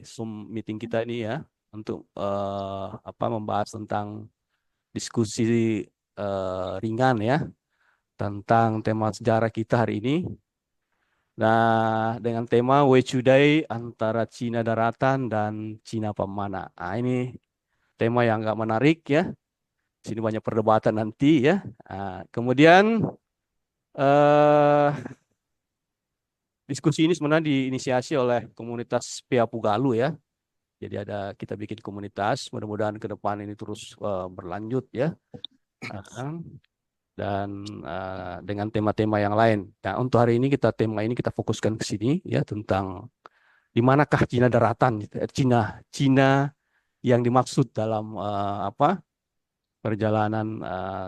Zoom meeting kita ini ya untuk membahas tentang diskusi ringan ya tentang tema sejarah kita hari ini. Nah, dengan tema Wechudai antara Cina daratan dan Cina pemana. Nah, ini tema yang agak menarik ya. Sini banyak perdebatan nanti ya. Nah, kemudian eh, diskusi ini sebenarnya diinisiasi oleh komunitas Peapugalu ya. Jadi kita bikin komunitas, mudah-mudahan ke depan ini terus berlanjut ya. Ah, dan dengan tema-tema yang lain. Nah, untuk hari ini tema ini kita fokuskan ke sini ya tentang di manakah Cina daratan, gitu. Cina yang dimaksud dalam perjalanan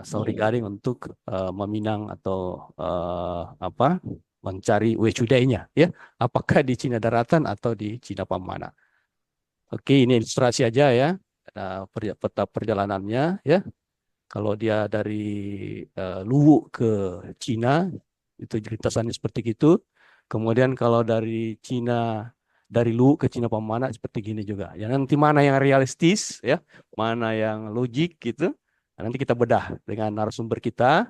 Sauri Garing untuk meminang atau mencari wecudainya ya. Apakah di Cina daratan atau di Cina pamana. Oke, ini ilustrasi aja ya. Peta perjalanannya ya. Kalau dia dari Luwu ke Cina, itu lintasannya seperti itu. Kemudian kalau dari Luwu ke Cina Pamana seperti gini juga. Ya nanti mana yang realistis ya, mana yang logik gitu. Nah, nanti kita bedah dengan narasumber kita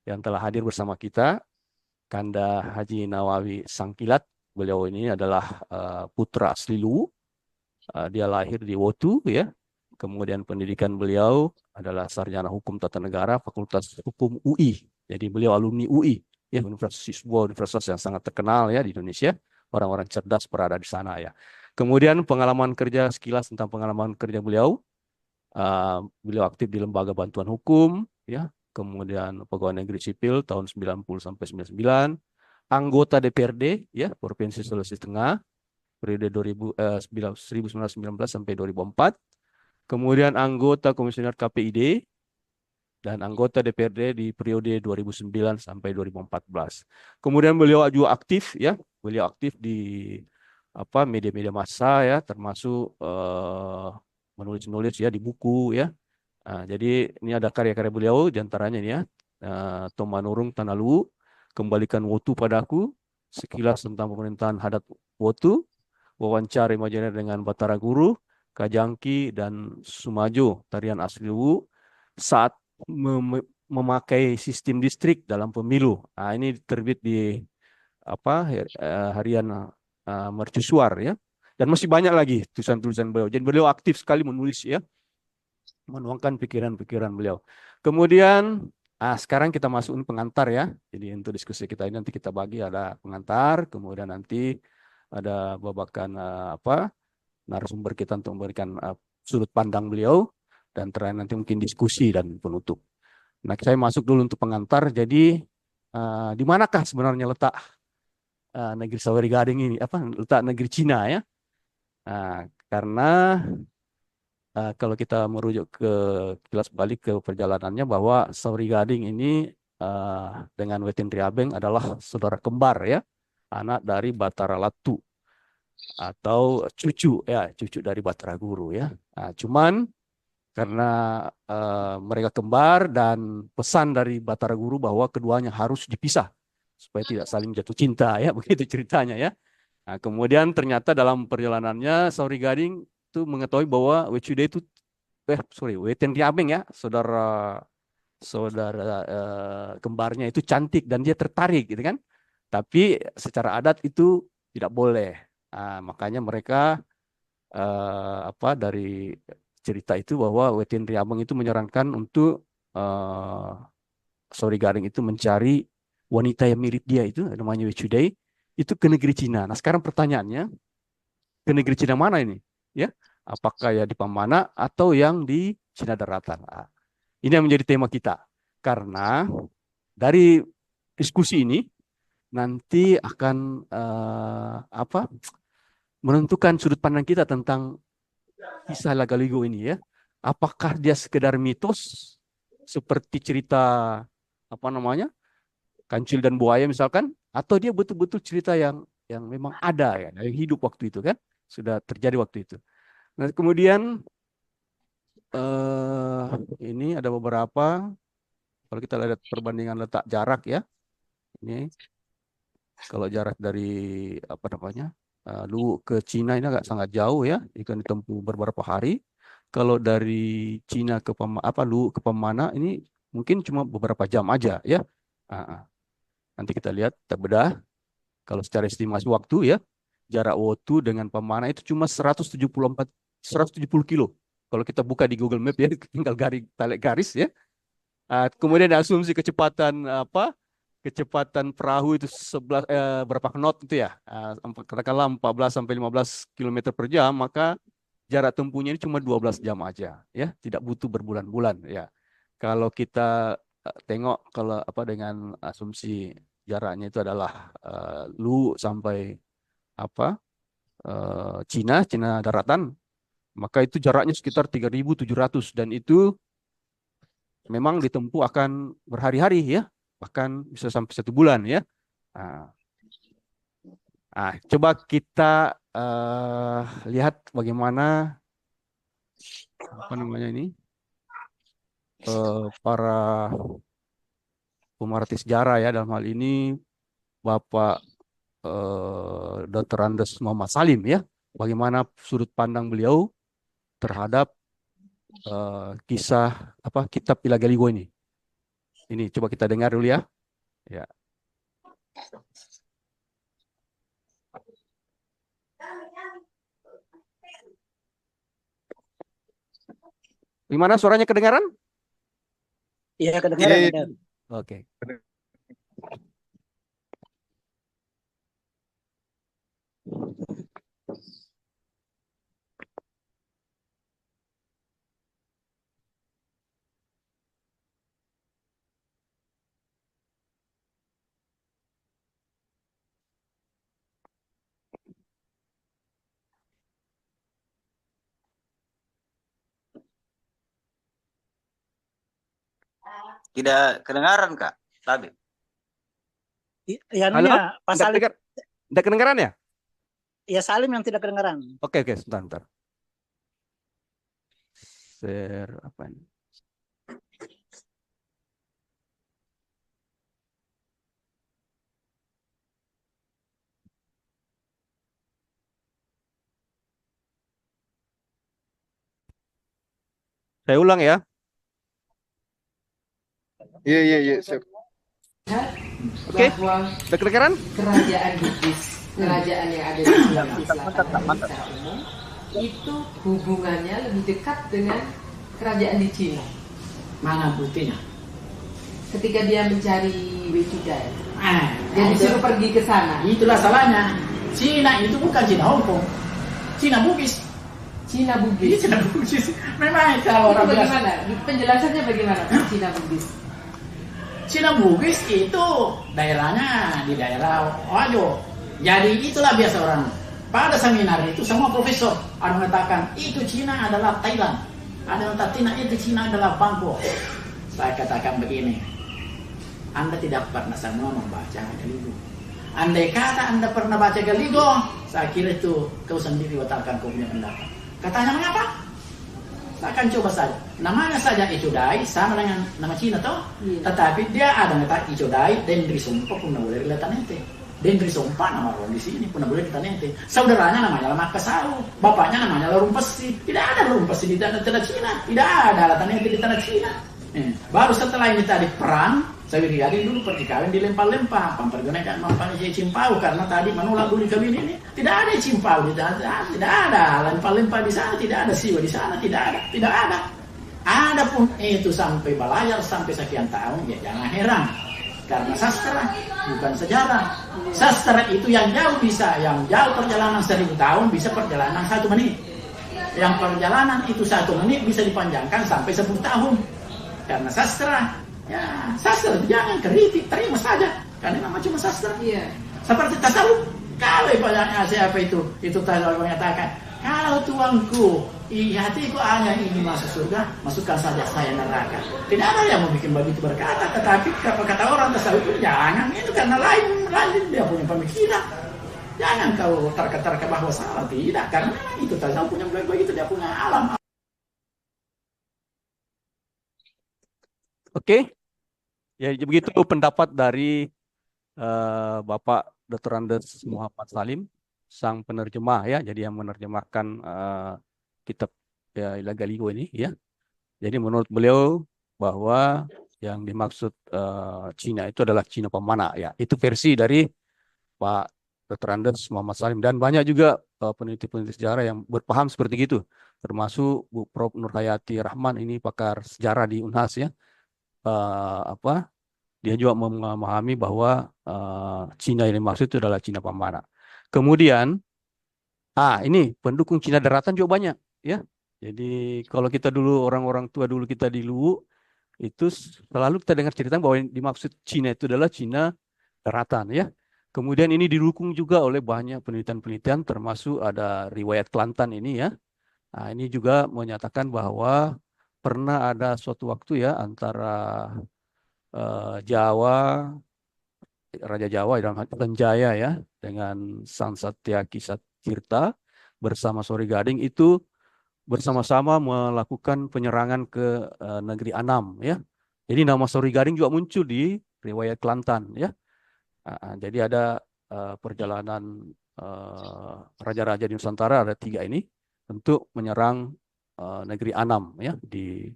yang telah hadir bersama kita, Kanda Haji Nawawi Sangkilat. Beliau ini adalah putra asli Luwu. Dia lahir di Wotu ya. Kemudian pendidikan beliau adalah sarjana hukum tata negara Fakultas Hukum UI. Jadi beliau alumni UI ya, sebuah universitas yang sangat terkenal ya di Indonesia. Orang-orang cerdas berada di sana ya. Kemudian pengalaman kerja sekilas tentang pengalaman kerja beliau. Beliau aktif di Lembaga Bantuan Hukum ya. Kemudian pegawai negeri sipil tahun 90 sampai 99. Anggota DPRD ya, Provinsi Sulawesi Tengah periode 1919 sampai 2004. Kemudian anggota Komisioner KPID dan anggota DPRD di periode 2009 sampai 2014. Kemudian beliau juga aktif ya, beliau aktif di media-media massa ya, termasuk menulis-nulis ya di buku ya. Nah, jadi ini ada karya-karya beliau diantaranya ini ya, Tomanurung Tanalu, Kembalikan Wotu Padaku, Sekilas tentang Pemerintahan Hadat Wotu, Wawancara Imajiner dengan Batara Guru, Kajangki dan Sumajo, tarian asli Luwu, saat memakai sistem distrik dalam pemilu. Nah, ini terbit di harian Mercusuar ya. Dan masih banyak lagi tulisan-tulisan beliau. Jadi beliau aktif sekali menulis ya, menuangkan pikiran-pikiran beliau. Kemudian sekarang kita masukin pengantar ya. Jadi untuk diskusi kita ini nanti kita bagi ada pengantar, kemudian nanti ada babakan narasumber kita untuk memberikan sudut pandang beliau, dan terakhir nanti mungkin diskusi dan penutup. Nah, saya masuk dulu untuk pengantar. Jadi di manakah sebenarnya letak negeri Sauri Gading ini? Letak negeri Cina ya? Karena kalau kita merujuk ke kilas balik ke perjalanannya bahwa Sauri Gading ini dengan Wetin Riabeng adalah saudara kembar ya, anak dari Batara Latu atau cucu dari Batara Guru ya. Nah, cuman karena mereka kembar dan pesan dari Batara Guru bahwa keduanya harus dipisah supaya tidak saling jatuh cinta ya, begitu ceritanya ya. Nah, kemudian ternyata dalam perjalanannya Sauri Gading itu mengetahui bahwa Wecude itu Weten Riabeng ya, saudara saudara kembarnya itu cantik dan dia tertarik gitu kan. Tapi secara adat itu tidak boleh. Nah, makanya mereka dari cerita itu bahwa Wetin Riabeng itu menyarankan untuk Sauri Gading itu mencari wanita yang mirip dia itu namanya Wechudai itu ke negeri Cina. Nah, sekarang pertanyaannya, ke negeri Cina mana ini? Ya, apakah ya di Pamana atau yang di Cina Daratan? Nah, ini yang menjadi tema kita. Karena dari diskusi ini nanti akan menentukan sudut pandang kita tentang kisah Lagaligo ini ya. Apakah dia sekedar mitos seperti cerita Kancil dan Buaya misalkan, atau dia betul-betul cerita yang memang ada ya, yang hidup waktu itu kan, sudah terjadi waktu itu. Nah, kemudian eh, ini ada beberapa, kalau kita lihat perbandingan letak jarak ya, ini kalau jarak dari apa namanya Luwu ke Cina ini agak sangat jauh ya, akan ditempuh beberapa hari. Kalau dari Cina ke Luwu ke Pemana ini mungkin cuma beberapa jam aja ya. Nanti kita lihat, kita bedah. Kalau secara estimasi waktu ya, jarak Wotu dengan Pemana itu cuma 170 kilo. Kalau kita buka di Google Map ya, tinggal tarik garis ya. Kemudian asumsi kecepatan kecepatan perahu itu 11 berapa knot itu ya, katakanlah 14 sampai 15 kilometer per jam, maka jarak tempuhnya ini cuma 12 jam aja ya, tidak butuh berbulan-bulan ya. Kalau kita tengok kalau dengan asumsi jaraknya itu adalah Lu sampai Cina daratan, maka itu jaraknya sekitar 3.700 dan itu memang ditempuh akan berhari-hari ya, bahkan bisa sampai 1 bulan ya. Nah, coba kita lihat bagaimana ini para pemerhati sejarah ya, dalam hal ini Bapak Dr. Andes Muhammad Salim ya, bagaimana sudut pandang beliau terhadap kisah kitab Ilagaligo ini. Ini coba kita dengar dulu ya. Ya. Gimana suaranya, kedengaran? Iya, kedengaran. Iya. Oke. Tidak kedengaran, Kak? Tadi. Halo? Pak Salim. Tidak kedengaran ya? Ya, Salim yang tidak kedengaran. Oke, sebentar. Share apa ini? Saya ulang ya. Iya, siap. Oke, udah kedengaran? Kerajaan Bugis, kerajaan yang ada di Sulawesi Selatan itu hubungannya lebih dekat dengan kerajaan di Cina. Mana buktinya? Ketika dia mencari Wechudai, dia disuruh pergi ke sana. Itulah salahnya. Cina itu bukan Cina Hongkong, Cina Bugis. Cina Bugis. Cina Bugis. Memang kalau orang bagaimana? Penjelasannya bagaimana? Cina Bugis. Cina Bugis itu daerahnya di daerah Wajo. Jadi itulah biasa orang. Pada seminar itu semua profesor ada mengatakan itu Cina adalah Thailand. Ada mengatakan itu Cina adalah Bangkok. Saya katakan begini, Anda tidak pernah semua membaca Galigo. Andai kata Anda pernah baca Galigo, saya kira itu kau sendiri batalkan kau punya pendapat. Katanya mengapa? Saya akan coba saja. Namanya saja Icodai sama dengan nama Cina toh. Iya. Tetapi dia ada mengatakan Icodai dan Drisompa pun boleh kelihatan ente. Dan Drisompa nama orang di sini pun boleh kelihatan ente. Saudaranya namanya Makassau, bapaknya namanya Larumpesi. Tidak ada Larumpesi di tanah Cina. Tidak ada alatan ente di tanah Cina. Baru setelah ini tadi perang, saya beri dulu pergi kawin di lempar-lempar, mempergunakan mampan cimpau karena tadi menolak buli kawin ini. Tidak ada cimpau di sana, tidak ada lempar-lempar di sana, tidak ada siwa di sana, tidak ada. Ada pun itu sampai balayar sampai sekian tahun, ya jangan heran. Karena sastra bukan sejarah. Sastra itu yang jauh perjalanan 1000 tahun bisa perjalanan 1 menit. Yang perjalanan itu 1 menit bisa dipanjangkan sampai 10 tahun. Karena sastra, ya sastra jangan kritik, terima saja. Karena nama cuma sastra. Iya. Seperti tasawuf. Kalau banyaknya siapa itu tasawuf mengatakan, kalau tuanku, hatiku hanya ingin masuk surga, masukkan saja saya neraka. Tidak ada yang mau bikin begitu berkata, tetapi kata orang tasawuf itu jangan, itu karena lain dia punya pemikiran. Jangan kau terka-terka bahwa salah, tidak, karena itu tasawuf punya begitu, dia punya alam. Oke, ya begitu pendapat dari Bapak Dr. Andes Muhammad Salim sang penerjemah ya, jadi yang menerjemahkan kitab ya, Lagaligo ini ya. Jadi menurut beliau bahwa yang dimaksud Cina itu adalah Cina pemana ya. Itu versi dari Pak Dr. Andes Muhammad Salim, dan banyak juga peneliti-peneliti sejarah yang berpaham seperti itu, termasuk Bu Prof. Nurhayati Rahman, ini pakar sejarah di Unhas ya. Dia juga memahami bahwa Cina yang dimaksud itu adalah Cina pemana. Kemudian ini pendukung Cina daratan juga banyak ya. Jadi kalau kita dulu, orang-orang tua dulu kita di Luwu itu selalu kita dengar cerita bahwa yang dimaksud Cina itu adalah Cina daratan ya. Kemudian ini didukung juga oleh banyak penelitian-penelitian, termasuk ada riwayat Kelantan ini ya. Nah, ini juga menyatakan bahwa pernah ada suatu waktu ya antara Jawa, Raja Jawa dan Jaya ya, dengan Sang Satyaki Satirta bersama Sori Gading itu bersama-sama melakukan penyerangan ke negeri Anam ya. Jadi nama Sori Gading juga muncul di riwayat Kelantan ya. Jadi ada perjalanan raja-raja di Nusantara, ada 3 ini untuk menyerang negeri Anam ya, di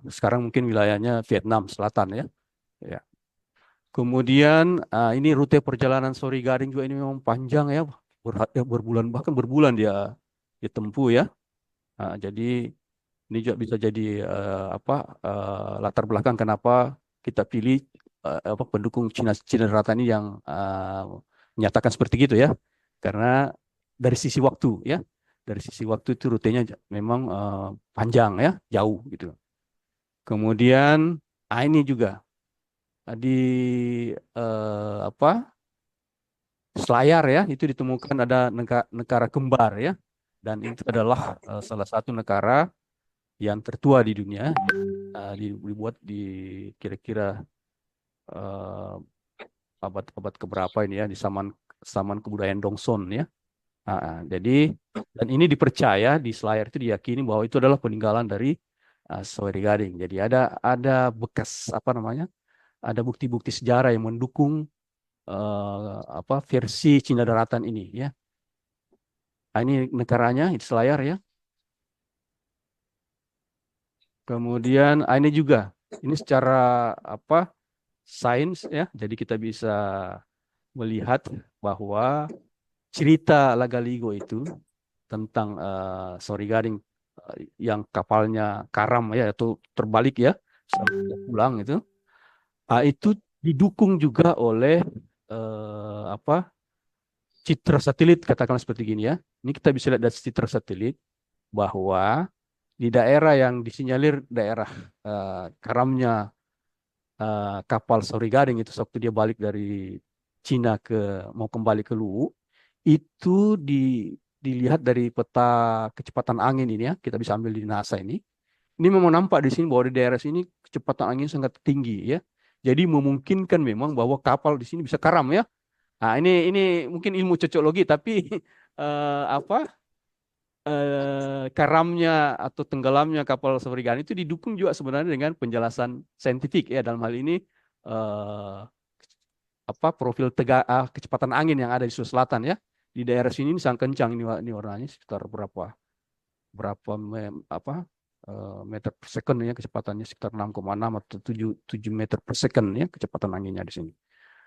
sekarang mungkin wilayahnya Vietnam Selatan ya. Ya. Kemudian ini rute perjalanan Sori Gading juga ini memang panjang ya, berbulan, bahkan berbulan dia ditempuh ya. Jadi ini juga bisa jadi latar belakang kenapa kita pilih pendukung Cina daratan ini yang menyatakan seperti gitu ya, karena dari sisi waktu ya, dari sisi waktu itu rutenya memang panjang ya, jauh gitu. Kemudian ini juga di Selayar ya, itu ditemukan ada negara kembar ya, dan itu adalah salah satu negara yang tertua di dunia, dibuat di kira-kira abad keberapa ini ya, di zaman kebudayaan Dongson ya. Jadi dan ini dipercaya di Selayar itu diyakini bahwa itu adalah peninggalan dari Sori Gading. Jadi ada bekas ada bukti-bukti sejarah yang mendukung versi Cina daratan ini ya. Ini negaranya di Selayar ya. Kemudian ini juga ini secara sains ya. Jadi kita bisa melihat bahwa cerita Lagaligo itu tentang Sori Gading yang kapalnya karam ya, atau terbalik ya sampai pulang itu didukung juga oleh citra satelit, katakanlah seperti gini ya. Ini kita bisa lihat dari citra satelit bahwa di daerah yang disinyalir daerah karamnya kapal Sori Gading itu waktu dia balik dari Cina mau kembali ke Luwu, itu dilihat dari peta kecepatan angin ini ya, kita bisa ambil di NASA ini. Ini memang nampak di sini bahwa di daerah sini kecepatan angin sangat tinggi ya. Jadi memungkinkan memang bahwa kapal di sini bisa karam ya. Nah, ini mungkin ilmu cocoklogi, tapi karamnya atau tenggelamnya kapal Sori Gading itu didukung juga sebenarnya dengan penjelasan saintifik ya, dalam hal ini profil kecepatan angin yang ada di Sulawesi Selatan ya. Di daerah sini ini sangat kencang ini warnanya, sekitar berapa meter per second ya, kecepatannya sekitar 6,6 atau 7 meter per second ya kecepatan anginnya di sini.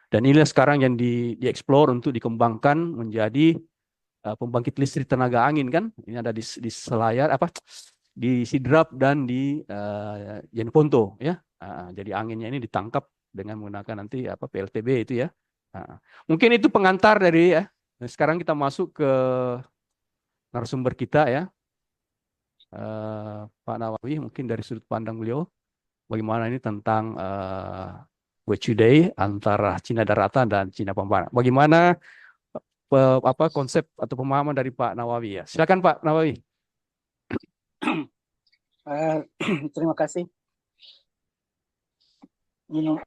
Dan inilah sekarang yang dieksplor untuk dikembangkan menjadi pembangkit listrik tenaga angin kan. Ini ada di Selayar di Sidrap dan di Jeneponto ya. Jadi anginnya ini ditangkap dengan menggunakan nanti PLTB itu ya. Mungkin itu pengantar dari ya. Nah, sekarang kita masuk ke narasumber kita ya. Pak Nawawi, mungkin dari sudut pandang beliau bagaimana ini tentang Wechudei antara Cina daratan dan Cina pemana. Bagaimana konsep atau pemahaman dari Pak Nawawi ya. Silakan Pak Nawawi. Terima kasih. Minum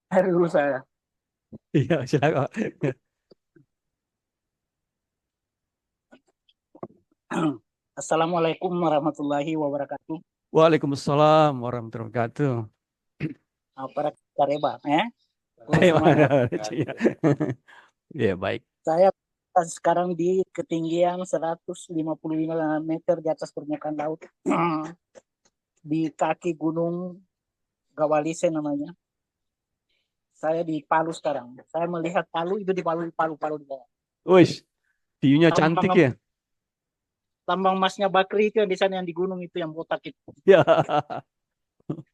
air dulu saya. Iya, silakan. Assalamualaikum warahmatullahi wabarakatuh. Waalaikumsalam warahmatullahi wabarakatuh. Para kareba, Ya baik. Saya sekarang di ketinggian 155 meter di atas permukaan laut. Di kaki Gunung Gawalise namanya. Saya di Palu sekarang. Saya melihat Palu itu di Palu di bawah. Wih, view-nya cantik ya. Tambang emasnya Bakri itu yang di sana yang di gunung itu yang botak itu. Ya.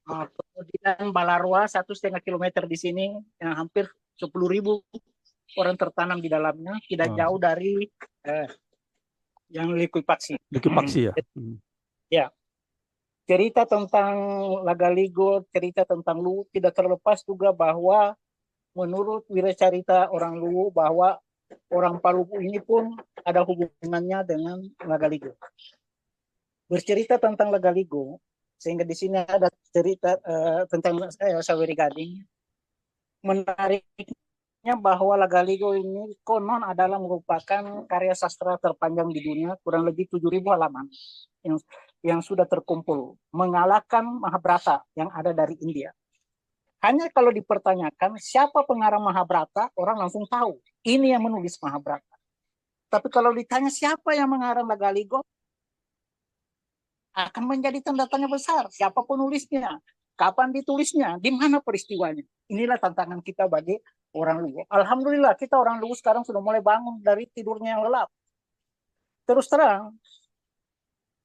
Nah, kemudian Balarwa 1,5 kilometer di sini yang hampir 10.000 orang tertanam di dalamnya, tidak jauh dari yang likuifaksi. Likuifaksi ya. Ya. Cerita tentang Lagaligo, cerita tentang Luwu tidak terlepas juga bahwa menurut wiracarita orang Luwu bahwa orang Palu ini pun ada hubungannya dengan Lagaligo. Bercerita tentang Lagaligo, sehingga di sini ada cerita tentang Saweri Gading. Menariknya bahwa Lagaligo ini konon adalah merupakan karya sastra terpanjang di dunia, kurang lebih 7.000 halaman yang sudah terkumpul, mengalahkan Mahabharata yang ada dari India. Hanya kalau dipertanyakan siapa pengarang Mahabharata, orang langsung tahu ini yang menulis Mahabharata. Tapi kalau ditanya siapa yang mengarang Lagaligo, akan menjadi tanda tanya besar. Siapa penulisnya? Kapan ditulisnya? Di mana peristiwanya? Inilah tantangan kita bagi orang Luwu. Alhamdulillah kita orang Luwu sekarang sudah mulai bangun dari tidurnya yang lelap. Terus terang,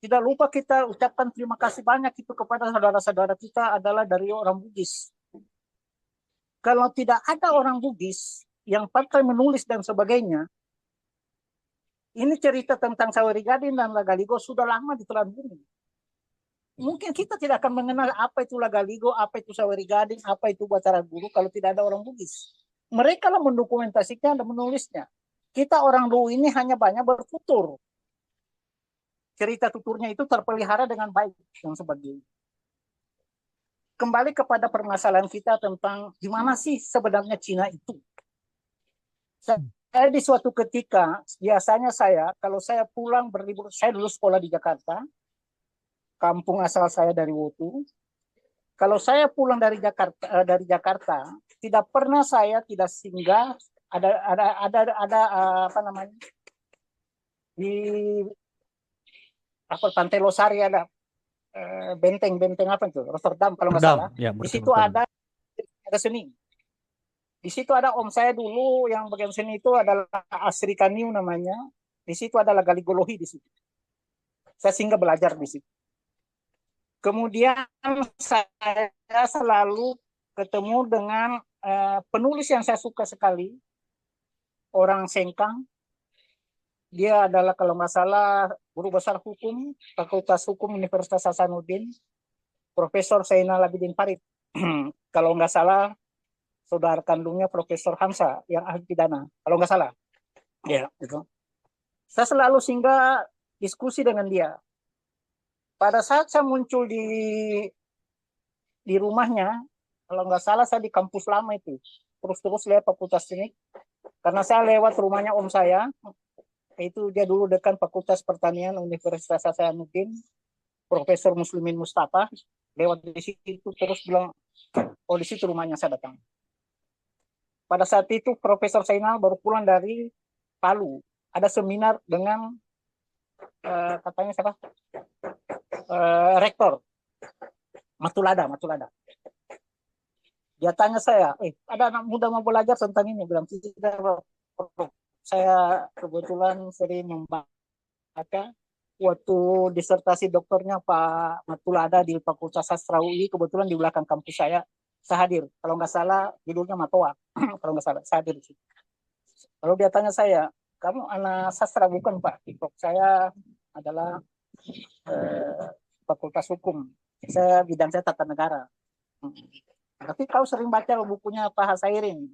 tidak lupa kita ucapkan terima kasih banyak itu kepada saudara-saudara kita adalah dari orang Bugis. Kalau tidak ada orang Bugis yang pandai menulis dan sebagainya, ini cerita tentang Saweri Gading dan Lagaligo sudah lama ditelan bumi. Mungkin kita tidak akan mengenal apa itu Lagaligo, apa itu Saweri Gading, apa itu Batara Guru kalau tidak ada orang Bugis. Mereka lah mendokumentasikan dan menulisnya. Kita orang Luwu ini hanya banyak bertutur. Cerita tuturnya itu terpelihara dengan baik dan sebagainya. Kembali kepada permasalahan kita tentang gimana sih sebenarnya Cina itu. Saya di suatu ketika, biasanya kalau saya pulang berlibur, saya dulu sekolah di Jakarta, kampung asal saya dari Wotu. Kalau saya pulang dari Jakarta, tidak pernah saya tidak singgah ada apa namanya di Pantai Losari ada benteng apa itu Rotterdam kalau nggak salah. Ya, di situ ada seni. Di situ ada om saya dulu yang bagian seni itu adalah Asri Kaniu namanya. Di situ ada Lagaligolohi di situ. Saya singgah belajar di situ. Kemudian saya selalu ketemu dengan penulis yang saya suka sekali, orang Sengkang. Dia adalah kalau nggak salah guru besar hukum, Fakultas Hukum Universitas Hasanuddin, Profesor Zainal Abidin Farid. Kalau nggak salah, saudara kandungnya Profesor Hamsa yang ahli pidana. Kalau nggak salah, ya itu. Saya selalu singgah diskusi dengan dia. Pada saat saya muncul di rumahnya, kalau nggak salah saya di kampus lama itu, terus lewat Fakultas Teknik, karena saya lewat rumahnya om saya. Itu dia dulu dekan Fakultas Pertanian Universitas Hasanuddin, Profesor Muslimin Mustafa, lewat di situ terus bilang, oh di situ rumahnya saya datang. Pada saat itu Profesor Zainal baru pulang dari Palu, ada seminar dengan katanya siapa? Rektor Matulada. Dia tanya saya, ada anak muda mau belajar tentang ini, bilang tidak. Saya kebetulan sering membaca waktu disertasi doktornya Pak Matulada di Fakultas Sastra UI, kebetulan di belakang kampus saya hadir. Kalau nggak salah judulnya Matoa, kalau nggak salah saya hadir di situ. Lalu dia tanya saya, kamu anak sastra bukan Pak? Saya adalah Fakultas Hukum. Bidang saya tata negara. Tapi kau sering baca bukunya Pak Hasairin?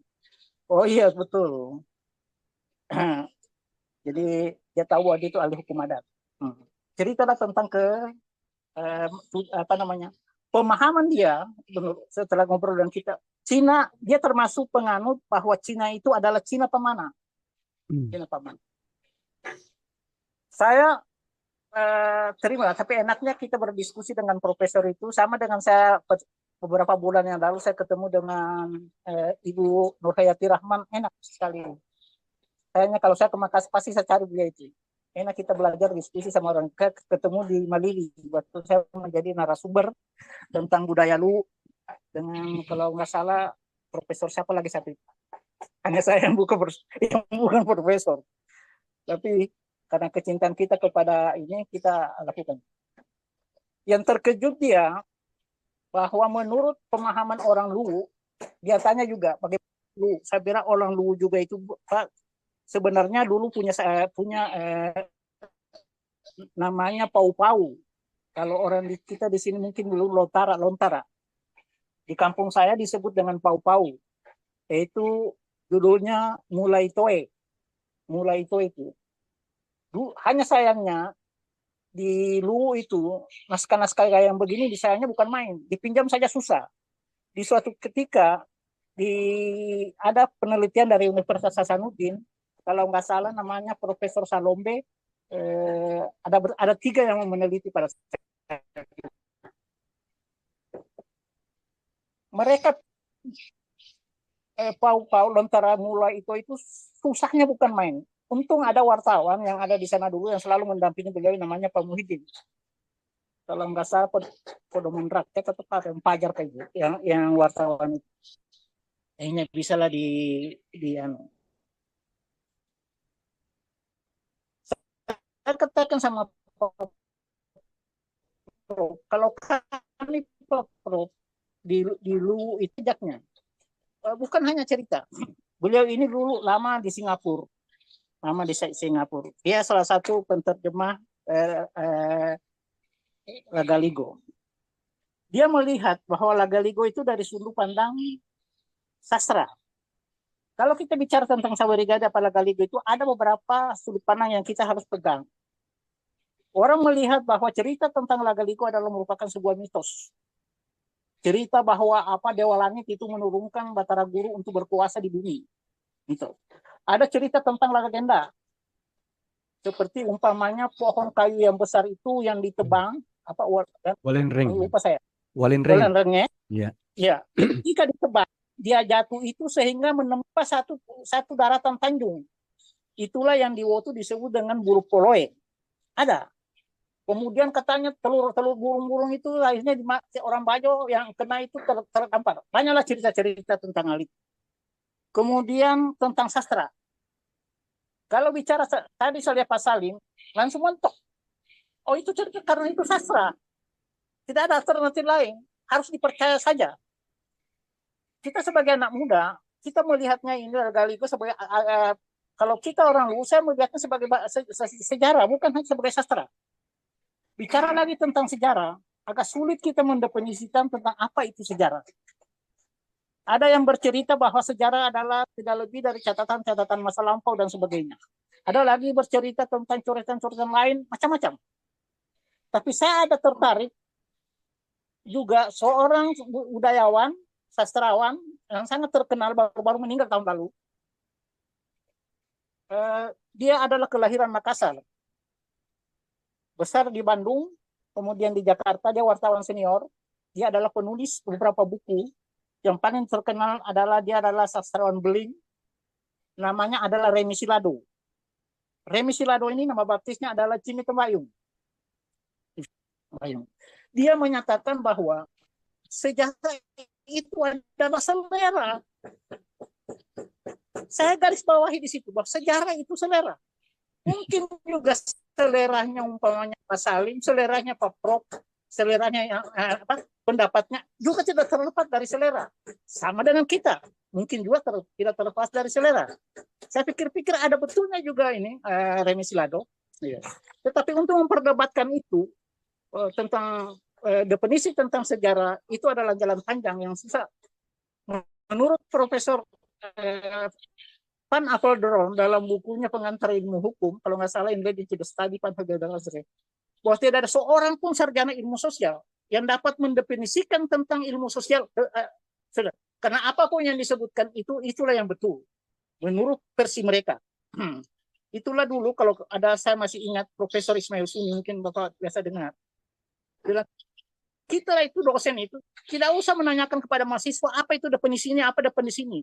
Oh iya betul. Jadi dia tahu dia itu ahli hukum adat. Ceritalah tentang pemahaman dia setelah ngobrol dengan kita. Cina, dia termasuk penganut bahwa Cina itu adalah Cina pemana. Cina pemana. Saya terima, tapi enaknya kita berdiskusi dengan profesor itu sama dengan saya beberapa bulan yang lalu saya ketemu dengan Ibu Nurhayati Rahman, enak sekali. Kayaknya kalau saya ke Makassar pasti saya cari dia itu. Enak kita belajar diskusi sama orang. Ketemu di Malili waktu saya menjadi narasumber tentang budaya Luwu dengan kalau nggak salah profesor siapa lagi satu itu. Hanya saya yang yang bukan profesor. Tapi karena kecintaan kita kepada ini kita lakukan. Yang terkejut dia bahwa menurut pemahaman orang Luwu, dia tanya juga bagaimana Luwu. Saya kira orang Luwu juga itu Pak, sebenarnya dulu punya namanya pau-pau. Kalau orang kita di sini mungkin dulu lontara. Di kampung saya disebut dengan pau-pau. Yaitu judulnya Mulai Toe. Mulai Toe itu. Hanya sayangnya di Luwu itu naskah-naskah yang begini disayangnya bukan main. Dipinjam saja susah. Di suatu ketika ada penelitian dari Universitas Hasanuddin, kalau nggak salah namanya Profesor Salombe, ada 3 yang meneliti pada saat itu. Mereka pau-pau lontara mulai itu susahnya bukan main. Untung ada wartawan yang ada di sana dulu yang selalu mendampingi beliau namanya Pak Muhyiddin. Kalau nggak salah Podomon Raktek atau Pak Pajar kayak gitu, yang wartawan itu. Ini bisa lah saya katakan sama Pak Prof, kalau kami Pak Prof di Luwu itu jejaknya bukan hanya cerita. Beliau ini dulu lama di Singapura. Dia salah satu penterjemah Lagaligo. Dia melihat bahwa Lagaligo itu dari sudut pandang sastra. Kalau kita bicara tentang Sawerigada pada Lagaligo itu ada beberapa sudut pandang yang kita harus pegang. Orang melihat bahwa cerita tentang Lagaligo adalah merupakan sebuah mitos. Cerita bahwa Dewa Langit itu menurunkan Batara Guru untuk berkuasa di bumi. Gitu. Ada cerita tentang legenda. Seperti umpamanya pohon kayu yang besar itu yang ditebang, Wallen Ring. Lupa saya. Wallen Ring. Wallen Ring, ya. Ya. Ketika ditebang, dia jatuh itu sehingga menempa satu daratan tanjung. Itulah yang di Wotu disebut dengan buruk poloe. Ada. Kemudian katanya telur burung-burung itu akhirnya orang Bajo yang kena itu terdampar. Banyaklah cerita-cerita tentang hal itu. Kemudian tentang sastra. Kalau bicara tadi saya lihat Pak Salim, langsung mentok. Oh itu cerita karena itu sastra. Tidak ada alternatif lain. Harus dipercaya saja. Kita sebagai anak muda, kita melihatnya ini Lagaligo sebagai kalau kita orang Luwu, saya melihatnya sebagai sejarah, bukan hanya sebagai sastra. Bicara lagi tentang sejarah, agak sulit kita mendefinisikan tentang apa itu sejarah. Ada yang bercerita bahwa sejarah adalah tidak lebih dari catatan-catatan masa lampau dan sebagainya. Ada lagi bercerita tentang coretan-coretan lain, macam-macam. Tapi saya ada tertarik juga seorang budayawan, sastrawan yang sangat terkenal baru meninggal tahun lalu. Dia adalah kelahiran Makassar. Besar di Bandung, kemudian di Jakarta, dia wartawan senior. Dia adalah penulis beberapa buku. Yang paling terkenal dia adalah sastrawan beling. Namanya adalah Remi Silado. Remi Silado ini nama baptisnya adalah Cimi Tembayung. Dia menyatakan bahwa sejarah itu adalah selera. Saya garis bawahi di situ bahwa sejarah itu selera. Mungkin juga seleranya umpamanya Pak Salim, seleranya Pak Prof, seleranya yang pendapatnya juga tidak terlepas dari selera. Sama dengan kita, mungkin juga tidak terlepas dari selera. Saya pikir-pikir ada betulnya juga ini Remi Silado. Ya. Tetapi untuk memperdebatkan itu tentang definisi tentang sejarah itu adalah jalan panjang yang susah. Menurut Profesor Pan Apeldoorn dalam bukunya Pengantar Ilmu Hukum, kalau nggak salah Ingredient to the Study Pan Apeldoorn, bahwa tidak ada seorang pun sarjana ilmu sosial yang dapat mendefinisikan tentang ilmu sosial. Karena apapun yang disebutkan itulah yang betul menurut versi mereka. Itulah dulu kalau saya masih ingat Profesor Ismail Suni, mungkin Bapak biasa dengar. Kita itu dosen itu tidak usah menanyakan kepada mahasiswa apa itu definisinya, apa definisinya.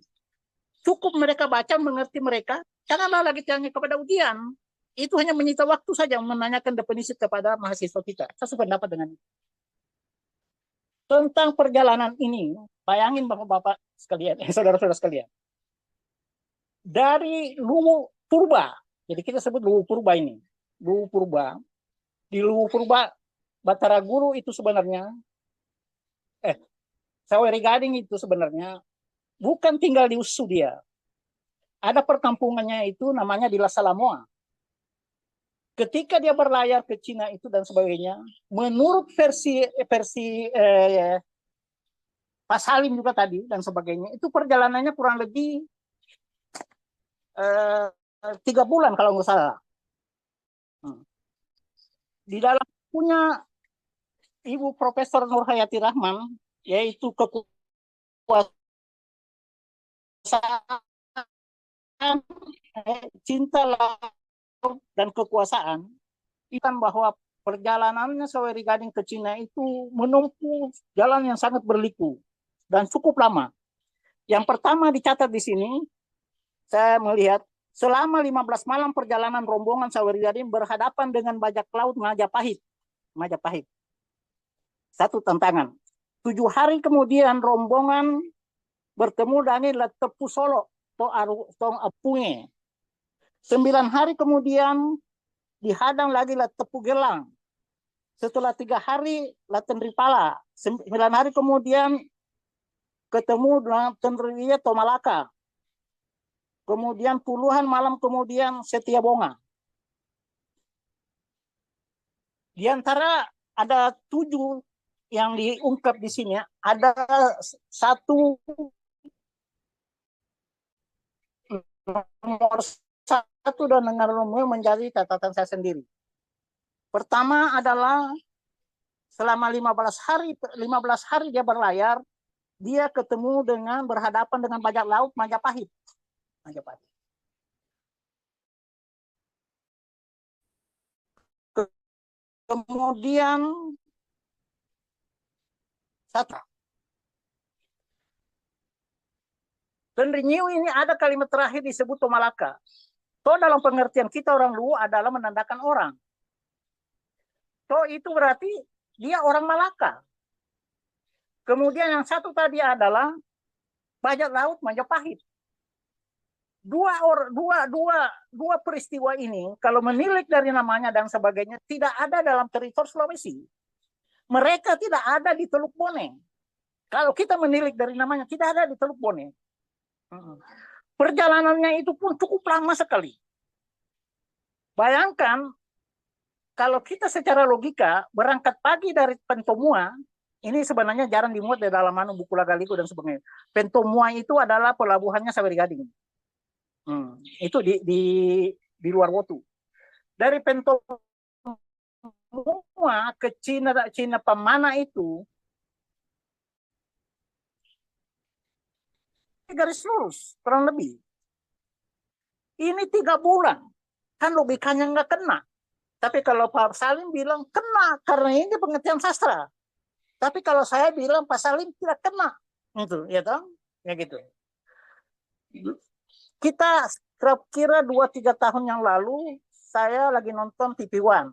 cukup mereka baca, mengerti mereka, janganlah lagi tanya kepada ujian. Itu hanya menyita waktu saja menanyakan definisi kepada mahasiswa kita. Saya sependapat dengan itu. Tentang perjalanan ini, bayangin bapak-bapak sekalian, saudara-saudara sekalian. Dari Luwu Purba, jadi kita sebut Luwu Purba ini. Luwu Purba. Di Luwu Purba, Batara Guru itu sebenarnya, Saweri Gading itu sebenarnya bukan tinggal di Usu dia. Ada perkampungannya itu namanya di Lasalamoa. Ketika dia berlayar ke Cina itu dan sebagainya, menurut versi Pak Salim juga tadi dan sebagainya, itu perjalanannya kurang lebih 3 bulan kalau nggak salah. Di dalam punya Ibu Profesor Nur Hayati Rahman, yaitu kekuasaan, cinta dan kekuasaan, ikan bahwa perjalanannya Saweri Gading ke Cina itu menempuh jalan yang sangat berliku dan cukup lama. Yang pertama dicatat di sini, saya melihat selama 15 malam perjalanan rombongan Saweri Gading berhadapan dengan bajak laut Majapahit. Majapahit. Satu tantangan. 7 hari kemudian rombongan bertemu dengan Tepu Solo, Tong Apunge. 9 hari kemudian dihadang lagi Tepu Gelang. Setelah 3 hari Tenripala. 9 hari kemudian ketemu dengan Tenriya Tomalaka. Kemudian puluhan malam kemudian Setiabonga. Di antara ada 7 yang diungkap di sini, ada 1 nomor 1 dan nomor 2 menjadi catatan saya sendiri. Pertama adalah selama 15 hari dia berlayar, dia ketemu dengan berhadapan dengan bajak laut Majapahit. Kemudian Tenrinyiu ini ada kalimat terakhir disebut Tomalaka. To dalam pengertian kita orang Luwu adalah menandakan orang. To itu berarti dia orang Malaka. Kemudian yang satu tadi adalah bajak laut Majapahit. Dua peristiwa ini kalau menilik dari namanya dan sebagainya tidak ada dalam teritori Sulawesi. Mereka tidak ada di Teluk Bone. Kalau kita menilik dari namanya tidak ada di Teluk Bone. Perjalanannya itu pun cukup lama sekali. Bayangkan kalau kita secara logika berangkat pagi dari Pentomua, ini sebenarnya jarang dimuat di dalam buku Lagaligo dan sebagainya. Pentomua itu adalah pelabuhannya Saweri Gading. Itu di luar Wotu. Dari Pentomua ke Cina Pamana itu garis lurus kurang lebih. Ini 3 bulan. Kan logikanya nggak kena. Tapi kalau Pak Salim bilang kena karena ini pengertian sastra. Tapi kalau saya bilang Pak Salim tidak kena. Itu, ya toh? Ya gitu. Kita kira 2-3 tahun yang lalu saya lagi nonton TV One.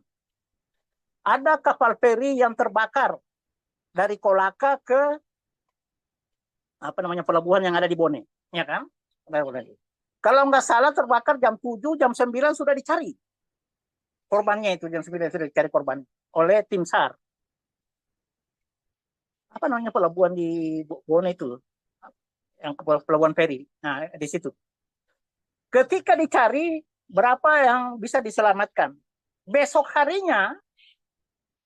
Ada kapal feri yang terbakar dari Kolaka ke pelabuhan yang ada di Bone, ya kan? Kalau nggak salah terbakar jam 7, jam 9 sudah dicari. Korbannya itu jam 9 sudah dicari korban oleh tim SAR. Pelabuhan di Bone itu? Yang pelabuhan feri. Nah, di situ. Ketika dicari, berapa yang bisa diselamatkan? Besok harinya,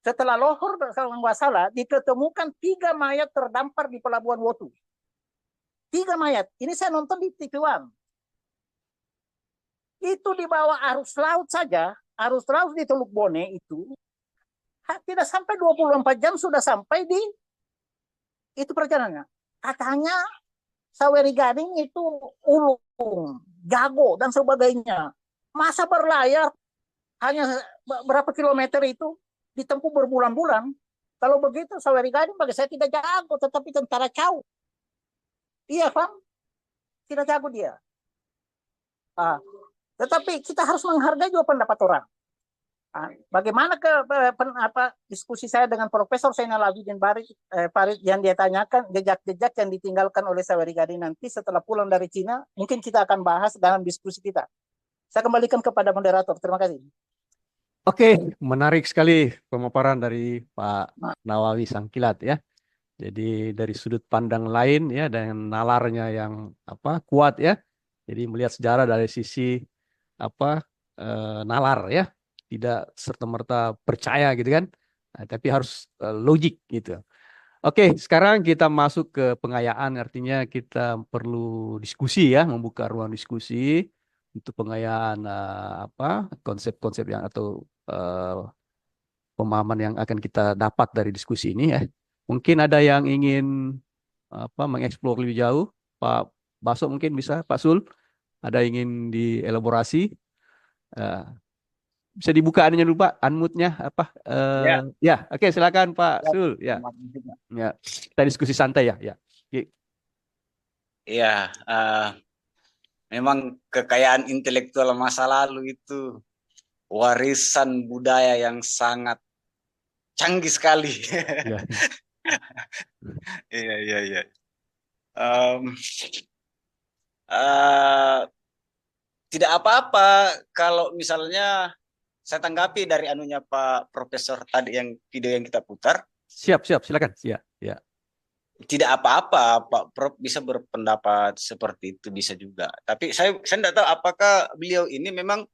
setelah lohor, kalau nggak salah, diketemukan 3 mayat terdampar di pelabuhan Wotu. 3 mayat. Ini saya nonton di TV One. Itu di bawah arus laut saja, arus laut di Teluk Bone itu, tidak sampai 24 jam sudah sampai di itu perjalanannya. Katanya Saweri Gading itu ulung, jago, dan sebagainya. Masa berlayar hanya berapa kilometer itu ditempuh berbulan-bulan. Kalau begitu Saweri Gading bagi saya tidak jago, tetapi tentara Cao. Iya, Pak. tidak jago dia. Tetapi kita harus menghargai juga pendapat orang. Bagaimana diskusi saya dengan Profesor Zainal Abidin Farid yang dia tanyakan jejak-jejak yang ditinggalkan oleh Sawery Gading nanti setelah pulang dari Cina, mungkin kita akan bahas dalam diskusi kita. Saya kembalikan kepada moderator. Terima kasih. Oke, menarik sekali pemaparan dari Pak Nawawi Sangkilat ya. Jadi dari sudut pandang lain ya, dengan nalarnya yang kuat ya. Jadi melihat sejarah dari sisi nalar ya, tidak serta-merta percaya gitu kan, tapi harus logik gitu. Oke, sekarang kita masuk ke pengayaan, artinya kita perlu diskusi ya, membuka ruang diskusi untuk pengayaan konsep-konsep yang atau pemahaman yang akan kita dapat dari diskusi ini ya. Mungkin ada yang ingin mengeksplor lebih jauh, Pak Baso mungkin bisa, Pak Sul, ada ingin dielaborasi. Bisa dibuka ininya dulu Pak, unmute-nya ya, oke, silakan Pak Sul ya. Ya, kita diskusi santai ya. Iya, memang kekayaan intelektual masa lalu itu warisan budaya yang sangat canggih sekali. Ya. Iya. Tidak apa-apa kalau misalnya saya tanggapi dari anunya Pak Profesor tadi yang video yang kita putar. Siap, silakan. Ya. Tidak apa-apa, Pak Prof bisa berpendapat seperti itu, bisa juga. Tapi saya tidak tahu apakah beliau ini memang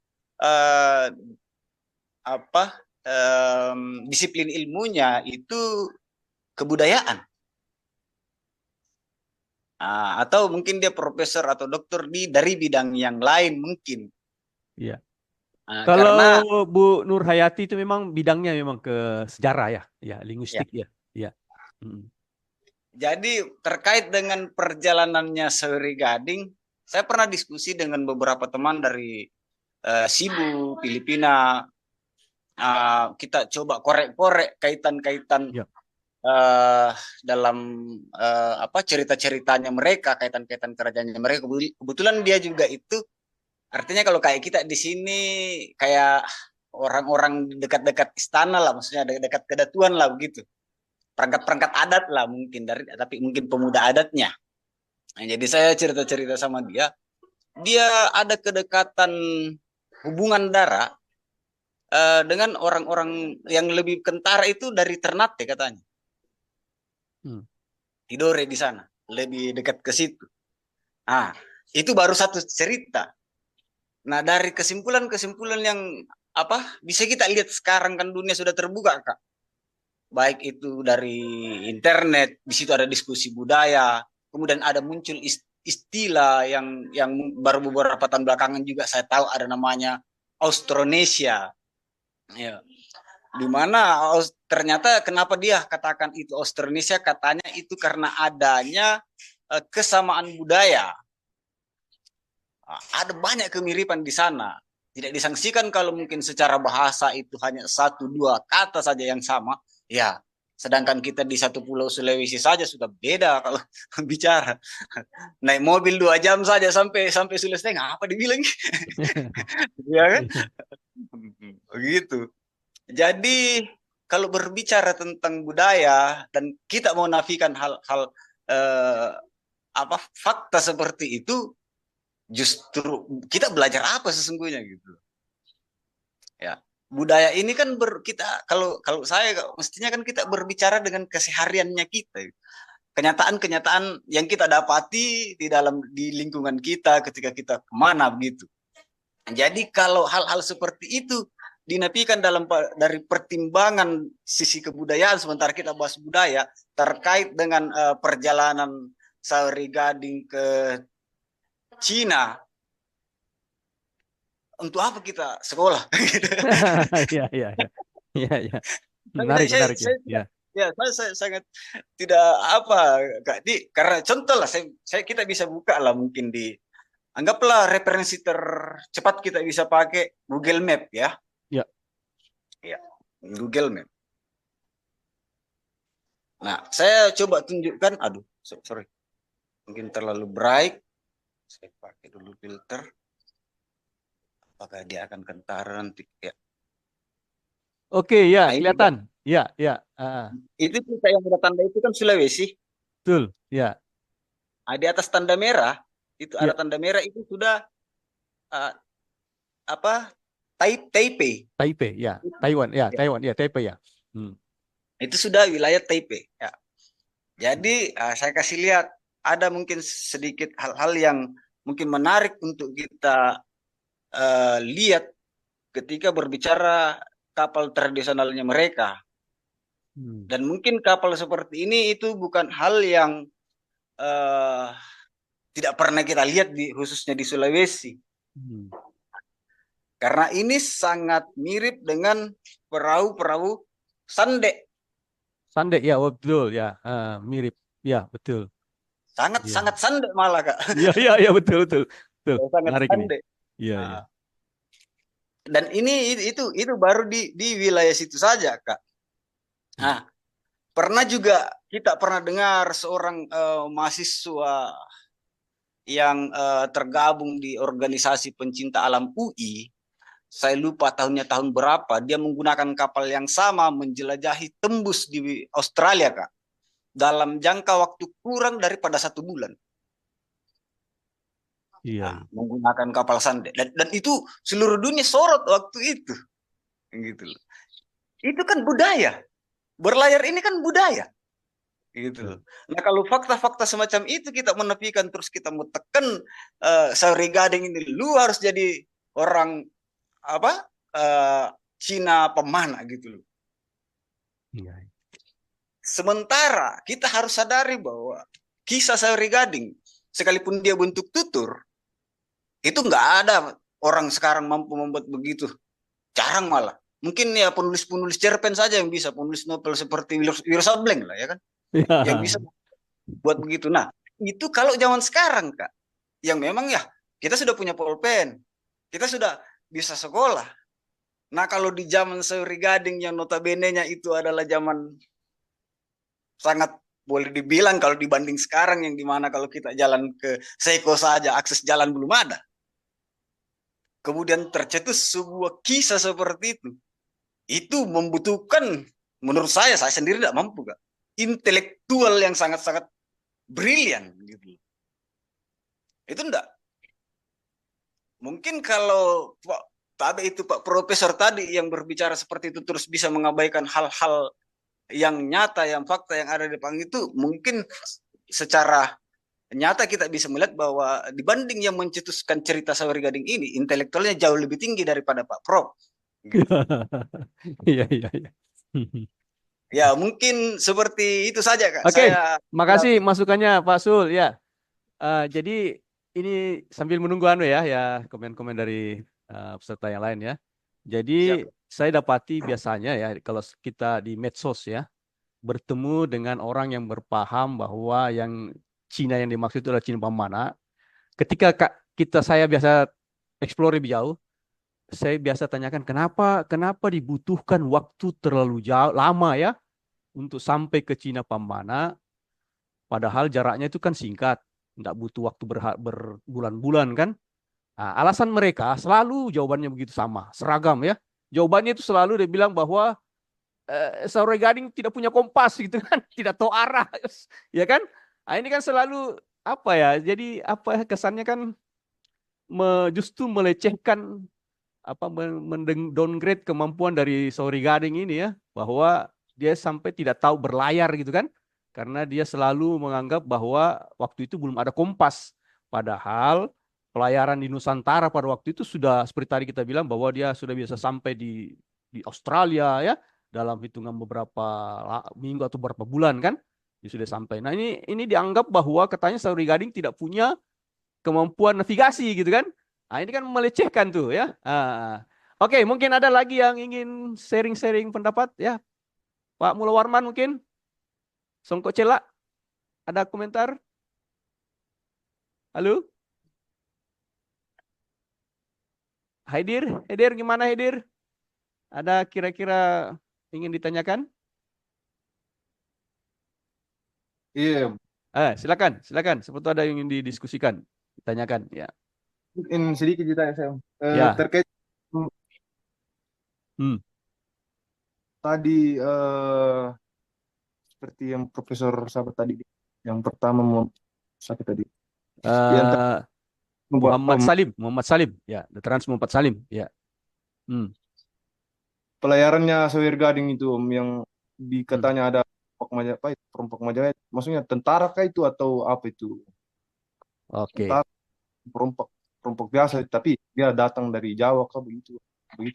disiplin ilmunya itu kebudayaan. Atau mungkin dia profesor atau dokter dari bidang yang lain mungkin. Iya. Kalau karena Bu Nur Hayati itu memang bidangnya memang ke sejarah ya, linguistik ya. Jadi terkait dengan perjalanannya Sawery Gading, saya pernah diskusi dengan beberapa teman dari Cebu, Filipina. Kita coba korek-korek kaitan-kaitan dalam cerita-ceritanya mereka, kaitan-kaitan kerajaannya mereka. Kebetulan dia juga itu, artinya kalau kayak kita di sini kayak orang-orang dekat-dekat istana lah, maksudnya dekat kedatuan lah begitu. Perangkat-perangkat adat lah mungkin, tapi mungkin pemuda adatnya. Nah, jadi saya cerita-cerita sama dia ada kedekatan hubungan darah dengan orang-orang yang lebih kentara itu dari Ternate katanya. Tidore di sana, lebih dekat ke situ. Itu baru satu cerita. Nah, dari kesimpulan-kesimpulan yang bisa kita lihat sekarang kan dunia sudah terbuka, Kak. Baik itu dari internet, di situ ada diskusi budaya, kemudian ada muncul istilah yang baru beberapa tahun belakangan juga saya tahu ada namanya Austronesia. Ya. Di mana ternyata kenapa dia katakan itu Austronesia, katanya itu karena adanya kesamaan budaya. Ada banyak kemiripan di sana. Tidak disangsikan kalau mungkin secara bahasa itu hanya 1-2 kata saja yang sama. Ya, sedangkan kita di satu pulau Sulawesi saja sudah beda kalau bicara. Naik mobil 2 jam saja sampai Sulawesi, apa dibilang? Ya kan? Begitu. Jadi kalau berbicara tentang budaya dan kita mau nafikan hal-hal fakta seperti itu, justru kita belajar apa sesungguhnya gitu. Ya, budaya ini kan kalau saya mestinya kan kita berbicara dengan kesehariannya kita. Kenyataan-kenyataan yang kita dapati di lingkungan kita ketika kita kemana begitu. Jadi kalau hal-hal seperti itu dinafikan dari pertimbangan sisi kebudayaan, sementara kita bahas budaya terkait dengan perjalanan Sawery Gading ke Cina, untuk apa kita sekolah? Iya. Menarik ya. Ya, saya sangat tidak Kak Di, karena contoh lah kita bisa buka lah mungkin anggaplah referensi tercepat kita bisa pakai Google Map ya. Ya, Google Map. Nah, saya coba tunjukkan, sorry, mungkin terlalu bright. Saya pakai dulu filter. Apakah dia akan kentara nanti? Ya. Oke, ya, Nah, ini kelihatan. Ya, ya. itu kita yang ada tanda itu kan Sulawesi. Betul. Ya, Di atas tanda merah itu ya. ada tanda merah itu sudah uh, apa? Taipei. Taipei, ya. Taiwan, ya. Ya. Taiwan, ya. Taipei, ya. Itu sudah wilayah Taipei. Ya. Jadi saya kasih lihat ada mungkin sedikit hal-hal yang mungkin menarik untuk kita lihat ketika berbicara kapal tradisionalnya mereka. Dan mungkin kapal seperti ini itu bukan hal yang tidak pernah kita lihat khususnya di Sulawesi. Karena ini sangat mirip dengan perahu-perahu Sande. Sande, ya, betul, ya. Mirip, ya, betul. Sangat Sande malah, Kak. Iya, betul. Sangat Menarik Sande. ini. Iya. Dan ini itu baru di wilayah situ saja, Kak. Nah, kita pernah dengar seorang mahasiswa yang tergabung di organisasi pencinta alam UI. Saya lupa tahunnya tahun berapa. Dia menggunakan kapal yang sama menjelajahi tembus di Australia, Kak. Dalam jangka waktu kurang daripada 1 bulan. Iya. Menggunakan kapal Sande. Dan itu seluruh dunia sorot waktu itu. Gitu loh. Itu kan budaya. Berlayar ini kan budaya. Gitu. Nah, kalau fakta-fakta semacam itu kita menepikan terus kita mau tekan Sauri Gading ini, lu harus jadi orang Cina pemana gitu loh. Iya. Sementara kita harus sadari bahwa kisah Sauri Gading sekalipun dia bentuk tutur itu nggak ada orang sekarang mampu membuat begitu. Jarang malah. Mungkin ya penulis-penulis cerpen saja yang bisa, penulis novel seperti Wiro Sableng lah ya kan. Yang bisa buat begitu. Nah, itu kalau zaman sekarang, Kak, yang memang ya kita sudah punya pulpen, kita sudah bisa sekolah. Nah, kalau di zaman Sauri Gading yang notabene-nya itu adalah zaman sangat boleh dibilang kalau dibanding sekarang yang dimana kalau kita jalan ke Seko saja akses jalan belum ada. Kemudian tercetus sebuah kisah seperti itu membutuhkan, menurut saya sendiri tidak mampu, Kak, intelektual yang sangat-sangat brilian gitu. Itu enggak. Mungkin kalau Pak Profesor tadi yang berbicara seperti itu terus bisa mengabaikan hal-hal yang nyata, yang fakta yang ada di depan itu, mungkin secara nyata kita bisa melihat bahwa dibanding yang mencetuskan cerita Sauri Gading ini, intelektualnya jauh lebih tinggi daripada Pak Prof. Gitu. Iya. Ya, mungkin seperti itu saja, Kak. Oke, makasih masukannya Pak Sul ya. Jadi ini sambil menunggu ya komen-komen dari peserta yang lain ya. Jadi saya dapati biasanya ya kalau kita di medsos ya bertemu dengan orang yang berpaham bahwa yang Cina yang dimaksud itu adalah Cina pemana. Ketika saya biasa explore lebih jauh, saya biasa tanyakan kenapa dibutuhkan waktu terlalu lama ya untuk sampai ke Cina pemana, padahal jaraknya itu kan singkat, tidak butuh waktu berbulan-bulan kan. Nah, alasan mereka selalu jawabannya begitu sama, seragam ya. Jawabannya itu selalu dia bilang bahwa Sauri Gading tidak punya kompas gitu kan, tidak tahu arah, ya kan? Nah, ini kan selalu apa ya? Jadi apa kesannya kan justru melecehkan downgrade kemampuan dari Sauri Gading ini ya, bahwa dia sampai tidak tahu berlayar gitu kan, karena dia selalu menganggap bahwa waktu itu belum ada kompas, padahal pelayaran di Nusantara pada waktu itu sudah seperti tadi kita bilang bahwa dia sudah bisa sampai di Australia ya dalam hitungan beberapa minggu atau beberapa bulan kan dia sudah sampai. Nah ini dianggap bahwa katanya Sauri Gading tidak punya kemampuan navigasi gitu kan. Nah ini kan melecehkan tuh ya. Oke, mungkin ada lagi yang ingin sharing-sharing pendapat ya. Pak Mula Warman mungkin. Songkok Celak. Ada komentar? Halo? Haidir gimana Haidir? Ada kira-kira ingin ditanyakan? Iya. Silakan. Seperti ada yang ingin didiskusikan. tanyakan ya. Mungkin sedikit ditanya saya. Ya. Terkait Hmm. tadi seperti yang Profesor siapa tadi, yang pertama mau siapa tadi? Yang Eh, Muhammad Salim, ya, Dr. Hans Muhammad Salim, ya. pelayarannya Sawer Gading itu Om, yang di Hmm. katanya ada perompak Majapahit, maksudnya tentara kah itu atau apa itu? Oke. Tentara, perompak biasa, tapi dia datang dari Jawa kah, begitu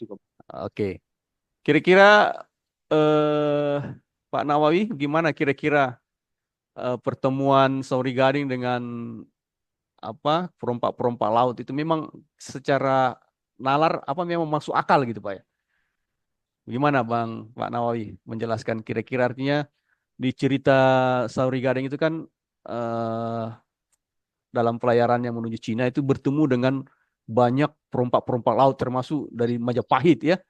kah? Oke. Kira-kira Pak Nawawi, gimana kira-kira pertemuan Sauri Gading dengan perompak-perompak laut itu memang secara nalar memang masuk akal gitu Pak ya? Gimana Pak Nawawi menjelaskan kira-kira, artinya di cerita Sauri Gading itu kan dalam pelayarannya menuju Cina itu bertemu dengan banyak perompak-perompak laut termasuk dari Majapahit ya.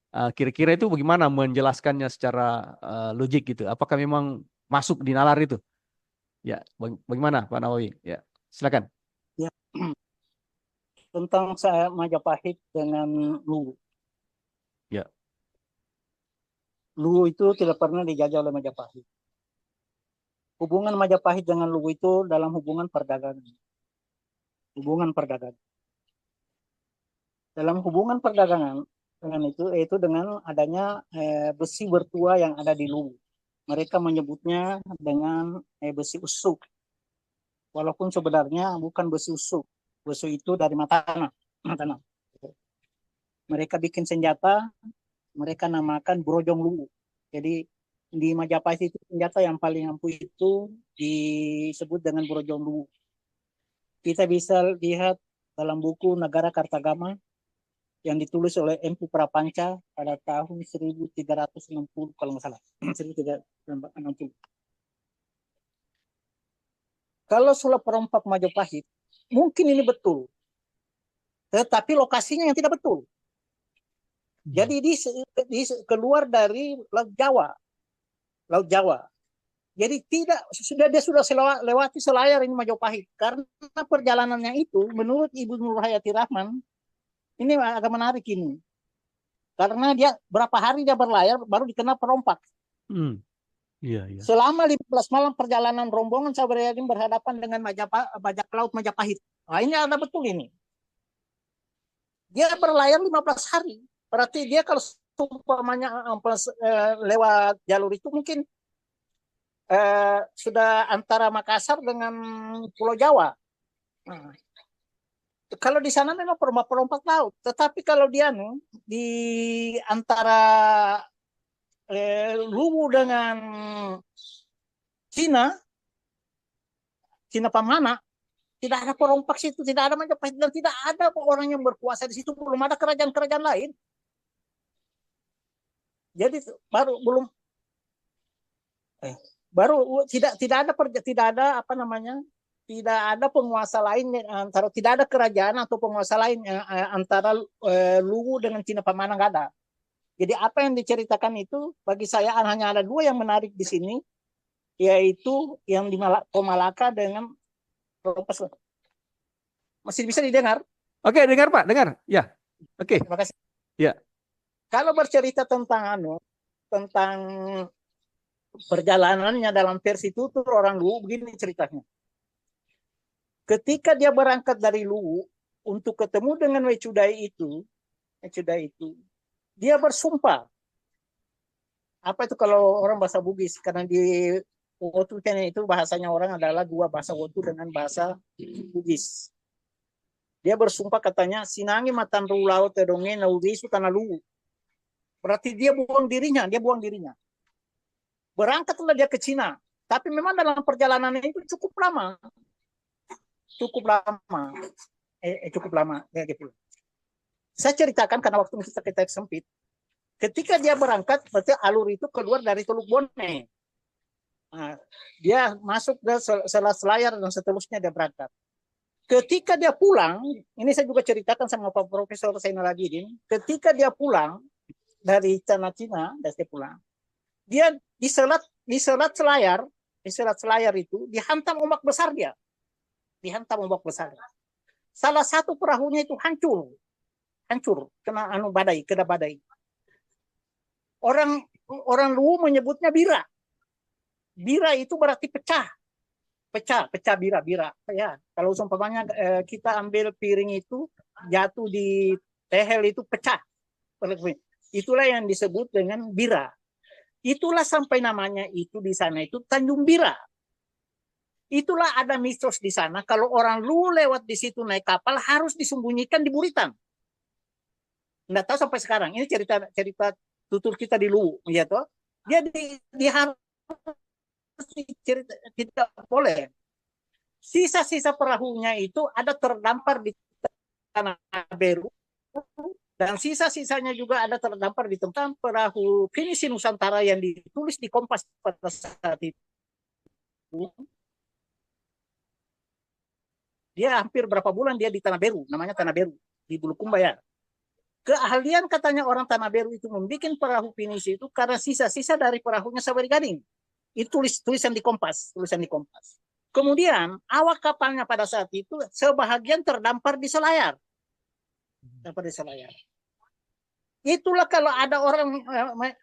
Kira-kira itu bagaimana menjelaskannya secara logik gitu? Apakah memang masuk di nalar itu? Ya, bagaimana Pak Nawawi? Ya, silakan. Ya. Tentang Majapahit dengan Luwu. Ya. Luwu itu tidak pernah dijajah oleh Majapahit. Hubungan Majapahit dengan Luwu itu dalam hubungan perdagangan. Hubungan perdagangan. Dalam hubungan perdagangan dengan itu, yaitu dengan adanya besi bertua yang ada di Luwu. Mereka menyebutnya dengan besi usuk. Walaupun sebenarnya bukan besi usuk. Besi itu dari Matana. Mereka bikin senjata, mereka namakan Brojong Luwu. Jadi di Majapahit itu senjata yang paling ampuh itu disebut dengan Brojong Luwu. Kita bisa lihat dalam buku Negara Kartagama yang ditulis oleh Empu Prapanca pada tahun 1360 kalau nggak salah. 1360. Kalau soal perompak Majapahit, mungkin ini betul. Tetapi lokasinya yang tidak betul. Jadi di keluar dari Laut Jawa. Laut Jawa. Jadi dia sudah lewati Selayar ini Majapahit. Karena perjalanannya itu menurut Ibu Nur Hayati Rahman, ini agak menarik ini. Karena dia berapa hari dia berlayar baru dikenal perompak. Iya. Selama 15 malam perjalanan rombongan Sauri Gading berhadapan dengan bajak laut Majapahit. Nah, ini ada betul ini. Dia berlayar 15 hari. Berarti dia kalau umpamanya lewat jalur itu mungkin sudah antara Makassar dengan Pulau Jawa. Nah, kalau di sana memang perompak laut. Tetapi kalau dia di antara Luwu dengan Cina Pamana, tidak ada perompak situ, tidak ada Majapahit, dan tidak ada orang yang berkuasa di situ, belum ada kerajaan-kerajaan lain. Jadi tidak ada penguasa lain antara, tidak ada kerajaan atau penguasa lain antara Luwu dengan Cina Pamana, nggak ada. Jadi apa yang diceritakan itu bagi saya hanya ada dua yang menarik di sini, yaitu yang di Malaka dengan Rompas. Masih bisa didengar? Oke, dengar Pak, dengar. Ya. Oke. Terima kasih. Ya. Kalau bercerita tentang perjalanannya dalam versi tutur orang Luwu, begini ceritanya. Ketika dia berangkat dari Luwu untuk ketemu dengan Wecudai itu, dia bersumpah. Apa itu kalau orang bahasa Bugis? Karena di Wotu itu bahasanya orang adalah dua bahasa Wotu dengan bahasa Bugis. Dia bersumpah katanya, sinangi matan rulau tedonge naugisu tanah Luwu. Berarti dia buang dirinya. Berangkatlah dia ke Cina. Tapi memang dalam perjalanan itu cukup lama. Ya, gitu. Saya ceritakan karena waktu kita sempit. Ketika dia berangkat, berarti alur itu keluar dari Teluk Bone. Nah, dia masuk ke Selayar dan seterusnya dia berangkat. Ketika dia pulang, ini saya juga ceritakan sama Pak Profesor Zainal Abidin. Ketika dia pulang dari tanah Cina, dia diselat Selayar itu dihantam ombak besar dia. Salah satu perahunya itu hancur, kena badai, kena badai. Orang orang Luwu menyebutnya bira. Bira itu berarti pecah bira ya. Kalau umpamanya kita ambil piring itu jatuh di tehel itu pecah, itulah yang disebut dengan bira. Itulah sampai namanya itu di sana itu Tanjung Bira. Itulah ada mitos di sana, kalau orang Luwu lewat di situ naik kapal harus disembunyikan di buritan. Nggak tahu sampai sekarang, ini cerita tutur kita di Luwu ya toh. Dia di harus cerita, tidak boleh. Sisa-sisa perahunya itu ada terdampar di Tanah Beru, dan sisa-sisanya juga ada terdampar di tempat perahu Pinisi Nusantara yang ditulis di Kompas pada saat itu. Dia hampir berapa bulan dia di Tanah Beru, namanya Tanah Beru, di Bulukumba ya. Keahlian katanya orang Tanah Beru itu membuat perahu Pinisi itu karena sisa-sisa dari perahunya Saweri Gading. Itu tulisan di Kompas. Kemudian awak kapalnya pada saat itu sebahagian terdampar di Selayar. Itulah kalau ada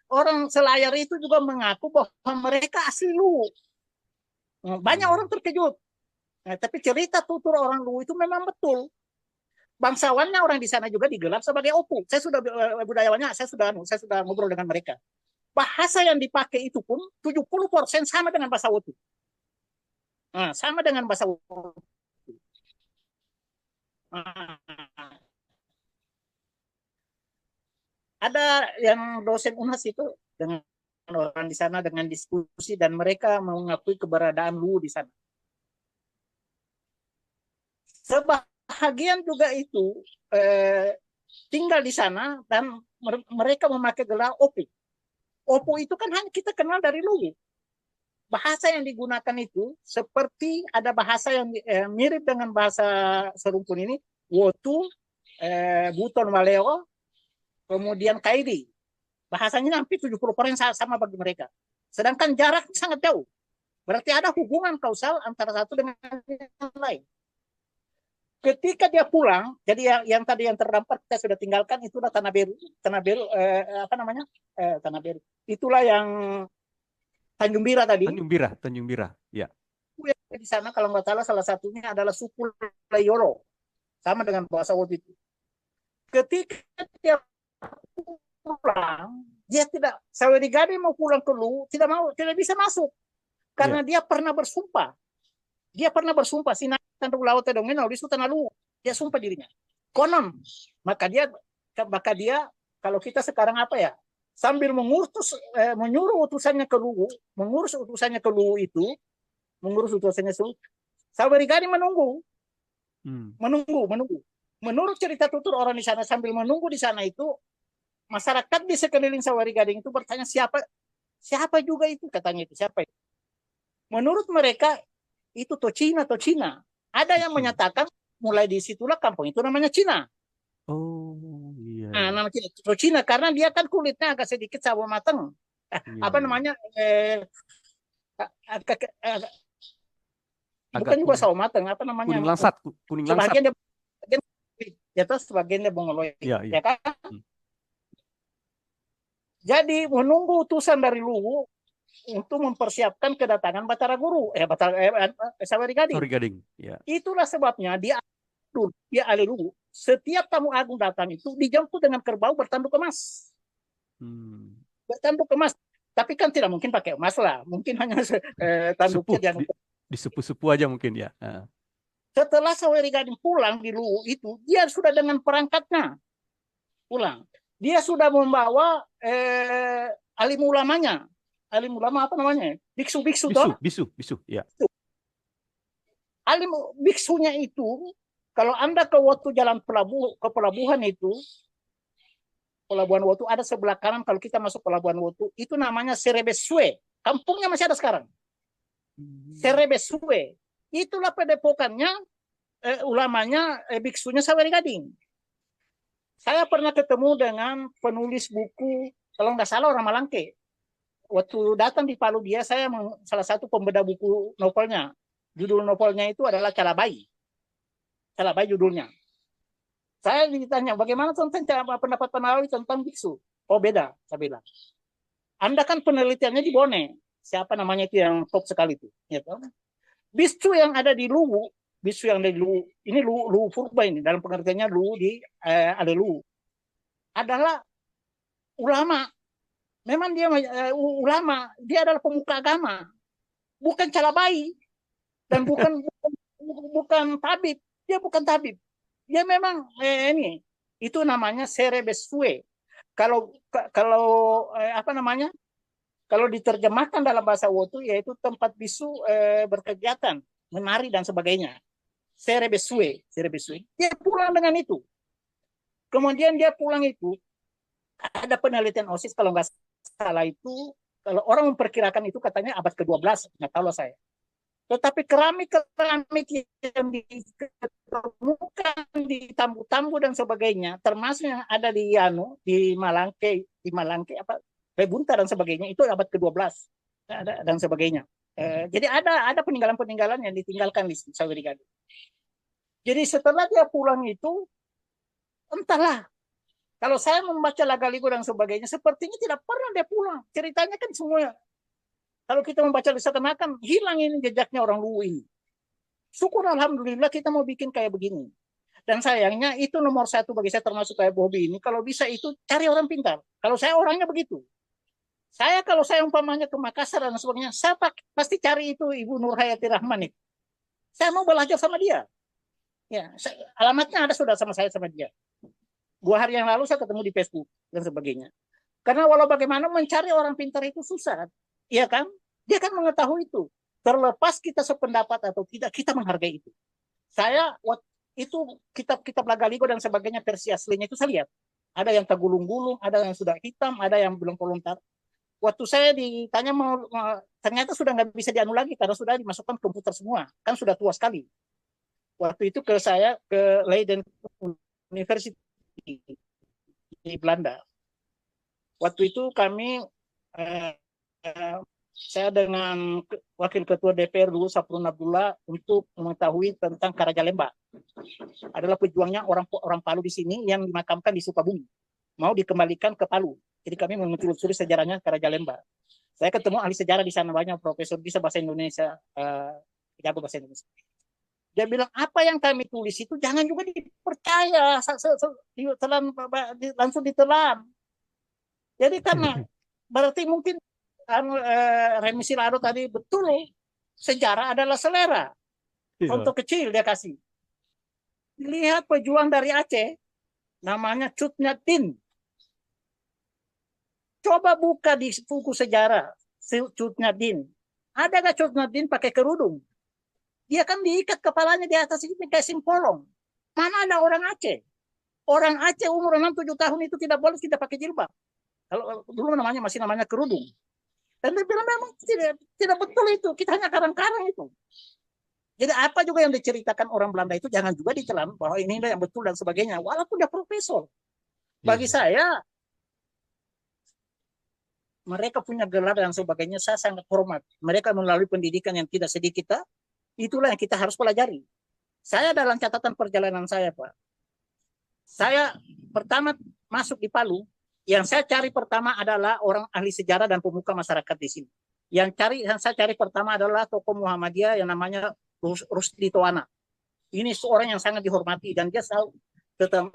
orang Selayar itu juga mengaku bahwa mereka asli Luwu. Banyak orang terkejut. Tapi cerita tutur orang Luwu itu memang betul. Bangsawannya orang di sana juga digelar sebagai Opu. Saya sudah budayawannya, saya sudah ngobrol dengan mereka. Bahasa yang dipakai itu pun 70% sama dengan bahasa Wotu. Sama dengan bahasa Wotu. Ada yang dosen UNAS itu dengan orang di sana dengan diskusi dan mereka mengakui keberadaan Luwu di sana. Sebahagian juga itu tinggal di sana dan mereka memakai gelar Opu. Opu itu kan hanya kita kenal dari Luwu. Bahasa yang digunakan itu seperti ada bahasa yang mirip dengan bahasa serumpun ini, Wotu, Buton Waleo, kemudian Kaidi. Bahasanya hampir 70% sama bagi mereka. Sedangkan jarak sangat jauh. Berarti ada hubungan kausal antara satu dengan yang lain. Ketika dia pulang, jadi yang tadi yang terdampar kita sudah tinggalkan, itulah Tanah Beru, Tanah Beru. Itulah yang Tanjung Bira tadi. Tanjung Bira, ya. Di sana kalau nggak salah satunya adalah suku Layoro, sama dengan bahasa Wotu itu. Ketika dia pulang, dia tidak, Saweri Gading mau pulang ke Luwu, tidak bisa masuk karena dia pernah bersumpah. Dia pernah bersumpah Sinan Tandu Laut Tedongen Nauli Sultan Luwu. Dia sumpah dirinya. Konon, maka dia kalau kita sekarang apa ya? Sambil menyuruh utusannya ke Luwu, mengurus utusannya ke Luwu itu, Saweri Gading menunggu. Menurut cerita tutur orang di sana, sambil menunggu di sana itu, masyarakat di sekeliling Saweri Gading itu bertanya siapa juga itu, katanya itu siapa itu. Menurut mereka itu Cina. Ada yang menyatakan mulai disitulah kampung itu namanya Cina. Oh iya. Nama Cina karena dia kan kulitnya agak sedikit sawo mateng. Apa namanya? Bukan juga sawo mateng. Apa namanya? Kuning langsat. Sebagian dia sebagian dia bongoloy. Ya kan? Jadi menunggu utusan dari Luwu untuk mempersiapkan kedatangan Batara Guru, Saweri Gading. Ya. Itulah sebabnya dia ahli Luwu. Setiap tamu agung datang itu dijemput dengan kerbau bertanduk emas. Bertanduk emas. Tapi kan tidak mungkin pakai emas lah. Mungkin hanya tanduknya di sepu-sepu aja mungkin ya. Setelah Saweri Gading pulang di Luwu itu, dia sudah dengan perangkatnya pulang. Dia sudah membawa alim ulamanya. Alim ulama apa namanya? Biksu toh? Bisu, ya. Alim biksunya itu, kalau Anda ke Wotu jalan ke pelabuhan itu, Pelabuhan Wotu ada sebelah kanan kalau kita masuk Pelabuhan Wotu, itu namanya Serebesue. Kampungnya masih ada sekarang. Serebesue. Itulah padepokannya ulamanya biksunya Saweri Gading. Saya pernah ketemu dengan penulis buku, kalau nggak salah orang Malangke. Waktu datang di Palu dia, saya salah satu pembeda buku novelnya. Judul novelnya itu adalah Calabai. Calabai judulnya. Saya ditanya, bagaimana tentang pendapat Pak Nawawi tentang biksu? Oh beda, saya bilang. Anda kan penelitiannya di Bone. Siapa namanya itu yang top sekali itu? Ya, bisu yang ada di Luwu, bisu yang ada di Luwu, ini Luwu Purba ini, dalam pengertiannya Luwu di ada Luwu, adalah ulama. Memang dia ulama, dia adalah pemuka agama, bukan calabai dan bukan tabib. Dia bukan tabib. Dia memang ini itu namanya serebesue. Kalau apa namanya? Kalau diterjemahkan dalam bahasa Wotu yaitu tempat bisu berkegiatan, menari dan sebagainya. Serebesue. Dia pulang dengan itu. Kemudian dia pulang itu ada penelitian OSIS kalau nggak salah itu, kalau orang memperkirakan itu katanya abad ke-12, nggak tahu lah saya. Tetapi keramik yang ditemukan di Tambu-Tambu dan sebagainya, termasuk yang ada di Malangke apa Rebunta dan sebagainya, itu abad ke-12 dan sebagainya. Jadi ada peninggalan-peninggalan yang ditinggalkan di Sawirigado. Jadi setelah dia pulang itu, entahlah. Kalau saya membaca Lagaligo dan sebagainya, sepertinya tidak pernah dia pulang. Ceritanya kan semua. Kalau kita membaca seakan-akan hilang ini jejaknya orang Luwu ini. Syukur alhamdulillah kita mau bikin kayak begini. Dan sayangnya itu nomor satu bagi saya termasuk kayak Bobi ini. Kalau bisa itu cari orang pintar. Kalau saya orangnya begitu. Kalau saya umpamanya ke Makassar dan sebagainya, saya pasti cari itu Ibu Nur Hayati Rahman itu. Saya mau belajar sama dia. Ya, alamatnya ada sudah sama saya sama dia. 2 hari yang lalu saya ketemu di Facebook dan sebagainya. Karena walau bagaimana mencari orang pintar itu susah. Iya kan? Dia kan mengetahui itu. Terlepas kita sependapat atau tidak, kita menghargai itu. Saya itu kitab-kitab Lagaligo dan sebagainya versi aslinya itu saya lihat. Ada yang tergulung-gulung, ada yang sudah hitam, ada yang belum voluntar. Waktu saya ditanya ternyata sudah nggak bisa dianu lagi karena sudah dimasukkan komputer semua. Kan sudah tua sekali. Waktu itu ke Leiden University di Belanda. Waktu itu kami saya dengan Wakil Ketua DPR dulu Saprun Abdullah untuk mengetahui tentang Karajalemba. Adalah pejuangnya orang Palu di sini yang dimakamkan di Sukabumi. Mau dikembalikan ke Palu. Jadi kami menelusuri sejarahnya Karajalemba. Saya ketemu ahli sejarah di sana banyak, profesor bisa bahasa Indonesia, jago bahasa Indonesia. Dia bilang apa yang kami tulis itu jangan juga dipercaya, langsung ditelan. Jadi karena berarti mungkin Remisi Lado tadi betul, sejarah adalah selera. Contoh kecil dia kasih. Lihat pejuang dari Aceh, namanya Cut Nyatin. Coba buka di buku sejarah Cut Nyatin. Ada gak Cut Nyatin pakai kerudung? Dia kan diikat kepalanya di atas ini kayak simpolong. Mana ada orang Aceh? Orang Aceh umur 6-7 tahun itu tidak boleh tidak pakai jilbab. Kalau dulu masih namanya kerudung. Dan dia bilang memang tidak betul itu. Kita hanya karang-karang itu. Jadi apa juga yang diceritakan orang Belanda itu jangan juga ditelan bahwa ini yang betul dan sebagainya. Walaupun dia profesor. Bagi saya, mereka punya gelar dan sebagainya, saya sangat hormat. Mereka melalui pendidikan yang tidak sedikit, itulah yang kita harus pelajari. Saya dalam catatan perjalanan saya, Pak. Saya pertama masuk di Palu, yang saya cari pertama adalah orang ahli sejarah dan pemuka masyarakat di sini. Yang saya cari pertama adalah tokoh Muhammadiyah yang namanya Rusdi Toana. Ini seorang yang sangat dihormati dan dia selalu tentang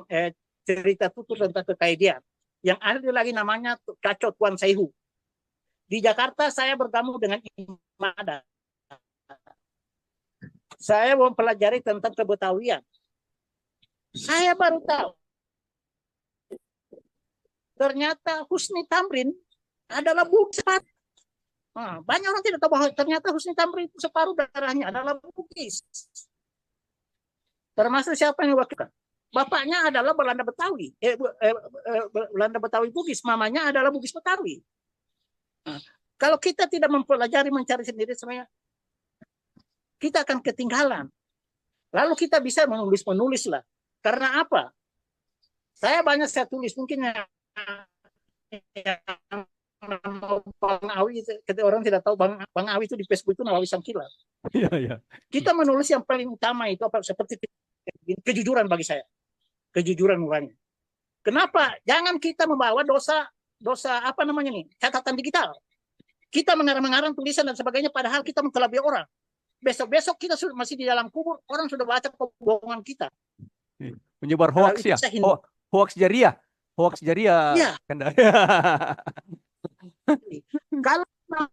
cerita tutur tentang kekaidian. Yang ada lagi namanya Kaco Tuan Saihu. Di Jakarta saya bertemu dengan Imada. Saya mempelajari tentang kebetawian. Saya baru tahu ternyata Husni Tamrin adalah Bugis. Banyak orang tidak tahu bahwa ternyata Husni Tamrin itu separuh darahnya adalah Bugis. Termasuk siapa yang wakilkan? Bapaknya adalah Belanda Betawi. Belanda Betawi Bugis. Mamanya adalah Bugis Betawi. Kalau kita tidak mempelajari, mencari sendiri semuanya, kita akan ketinggalan. Lalu kita bisa menulis lah. Karena apa? Saya tulis mungkin Bang Awi, ketika orang tidak tahu Bang Awi itu di Facebook itu Nawawi Sangkila. Iya. Kita menulis yang paling utama itu apa seperti begini. Kejujuran bagi saya. Kejujuran nurani. Kenapa? Jangan kita membawa dosa apa namanya nih? Catatan digital. Kita mengarang-mengarang tulisan dan sebagainya padahal kita mengelabui orang. Besok-besok kita masih di dalam kubur, orang sudah baca kebohongan kita. Menyebar hoax ya? Hoax jariah. Hoax jariah. Iya. Kalau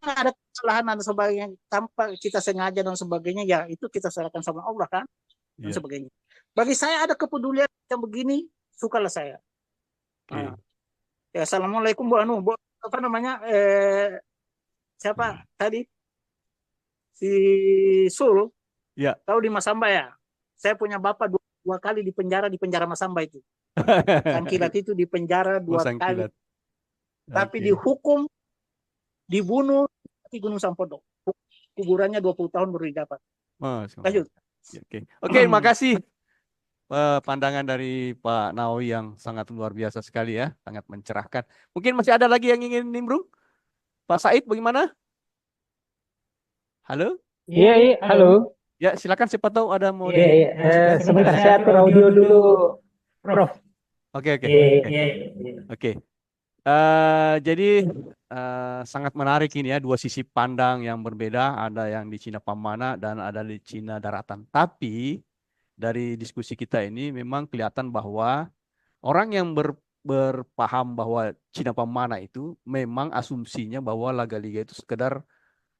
ada kesalahan dan sebagainya tanpa kita sengaja dan sebagainya, ya itu kita serahkan sama Allah kan dan sebagainya. Bagi saya ada kepedulian yang begini, sukalah saya. Ya, assalamualaikum Bu Anu, Bu, apa namanya? Siapa tadi? Si Sul. Ya. Tahu di Masamba ya? Saya punya bapak dua kali di penjara Masamba itu. Sangkilat itu di penjara 2 kali. Tapi dihukum, dibunuh di Gunung Sampodo. Kuburannya 20 tahun baru didapat. Lanjut. Oke, makasih pandangan dari Pak Nawawi yang sangat luar biasa sekali ya, sangat mencerahkan. Mungkin masih ada lagi yang ingin nimbrung? Pak Said bagaimana? Halo? Iya, halo. Ya, silakan, siapa tahu ada mau sebentar saya atur audio dulu, Prof. Oke. Jadi sangat menarik ini ya, dua sisi pandang yang berbeda, ada yang di Cina Pamana dan ada di Cina Daratan. Tapi dari diskusi kita ini memang kelihatan bahwa orang yang berpaham bahwa Cina Pamana itu memang asumsinya bahwa Lagaliga itu sekedar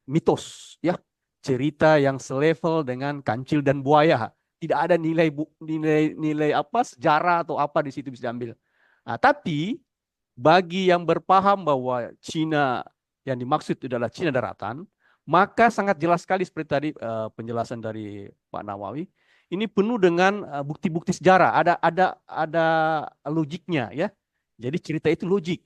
mitos ya, cerita yang selevel dengan kancil dan buaya. Tidak ada nilai apa sejarah atau apa di situ bisa diambil. Nah, tapi bagi yang berpaham bahwa Cina yang dimaksud adalah Cina Daratan, maka sangat jelas sekali seperti tadi penjelasan dari Pak Nawawi. Ini penuh dengan bukti-bukti sejarah. Ada logiknya ya. Jadi cerita itu logik.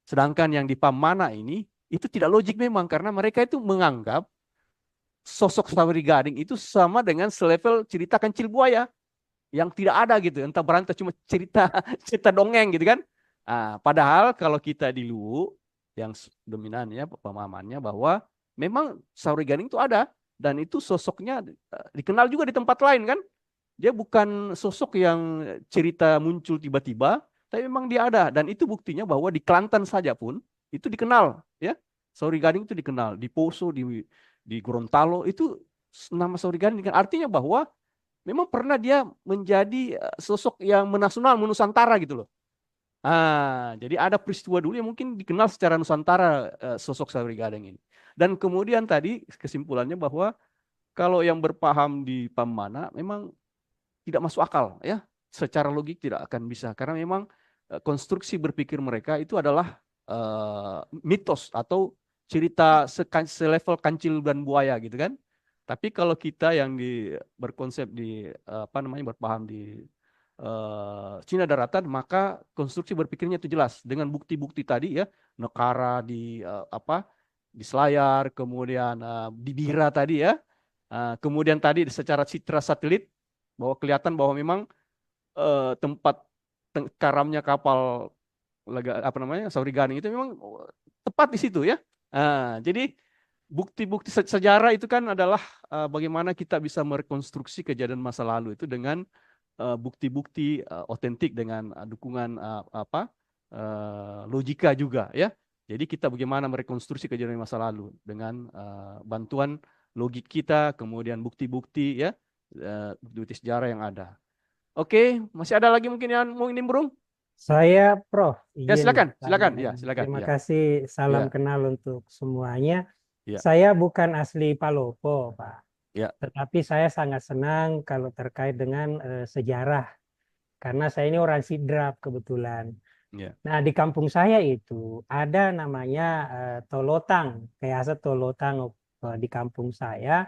Sedangkan yang di Pamana ini itu tidak logik memang, karena mereka itu menganggap sosok Saweri Gading itu sama dengan selevel cerita kancil buaya yang tidak ada gitu, entah berantah cuma cerita dongeng gitu kan. Padahal kalau kita di Luwu yang dominannya pemahamannya bahwa memang Saweri Gading itu ada dan itu sosoknya dikenal juga di tempat lain kan. Dia bukan sosok yang cerita muncul tiba-tiba, tapi memang dia ada, dan itu buktinya bahwa di Kelantan saja pun itu dikenal ya. Saweri Gading itu dikenal di Poso, di Gorontalo itu nama Saweri Gading. Artinya bahwa memang pernah dia menjadi sosok yang menasional, menusantara gitu loh. Jadi ada peristiwa dulu yang mungkin dikenal secara nusantara sosok Saweri Gading ini. Dan kemudian tadi kesimpulannya bahwa kalau yang berpaham di Pamana memang tidak masuk akal ya, secara logik tidak akan bisa, karena memang konstruksi berpikir mereka itu adalah mitos atau cerita selevel kancil dan buaya gitu kan. Tapi kalau kita yang berkonsep di berpaham di Cina Daratan, maka konstruksi berpikirnya itu jelas dengan bukti-bukti tadi ya, Nekara di di Selayar, kemudian di Bira tadi ya, kemudian tadi secara citra satelit bahwa kelihatan bahwa memang tempat karamnya kapal Saweri Gading itu memang tepat di situ ya. Jadi bukti-bukti sejarah itu kan adalah bagaimana kita bisa merekonstruksi kejadian masa lalu itu dengan bukti-bukti otentik dengan dukungan logika juga ya. Jadi kita bagaimana merekonstruksi kejadian masa lalu dengan bantuan logik kita, kemudian bukti-bukti ya, bukti sejarah yang ada. Oke, masih ada lagi mungkin yang mau nimbrung? Saya Prof. Ya silakan. Ya, silakan. Terima kasih, salam kenal untuk semuanya. Ya. Saya bukan asli Palopo, Pak. Ya. Tetapi saya sangat senang kalau terkait dengan sejarah, karena saya ini orang Sidrap kebetulan. Ya. Nah, di kampung saya itu ada namanya Tolotang, kayak Tolotang di kampung saya,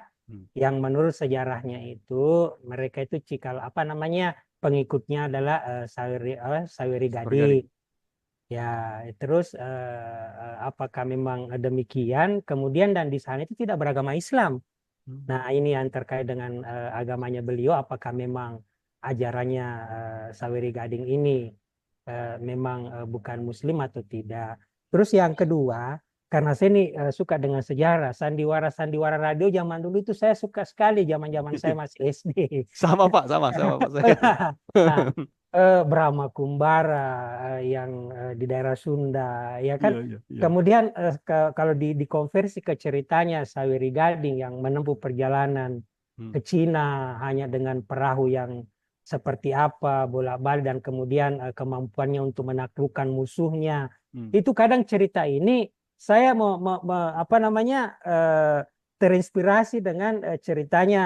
yang menurut sejarahnya itu mereka itu cikal pengikutnya adalah Saweri Gading. Ya, terus apakah memang demikian? Kemudian dan di sana itu tidak beragama Islam. Nah, ini yang terkait dengan agamanya beliau, apakah memang ajarannya Saweri Gading ini memang bukan Muslim atau tidak. Terus yang kedua, karena saya ini suka dengan sejarah, sandiwara radio zaman dulu itu saya suka sekali zaman saya masih SD. Sama Pak, sama Pak saya. Nah, Brahma Kumbara yang di daerah Sunda, ya kan. Iya. Kemudian kalau dikonversi ke ceritanya Saweri Gading yang menempuh perjalanan ke Cina hanya dengan perahu yang seperti apa, bolak-balik, dan kemudian kemampuannya untuk menaklukkan musuhnya. Itu kadang cerita ini saya terinspirasi dengan ceritanya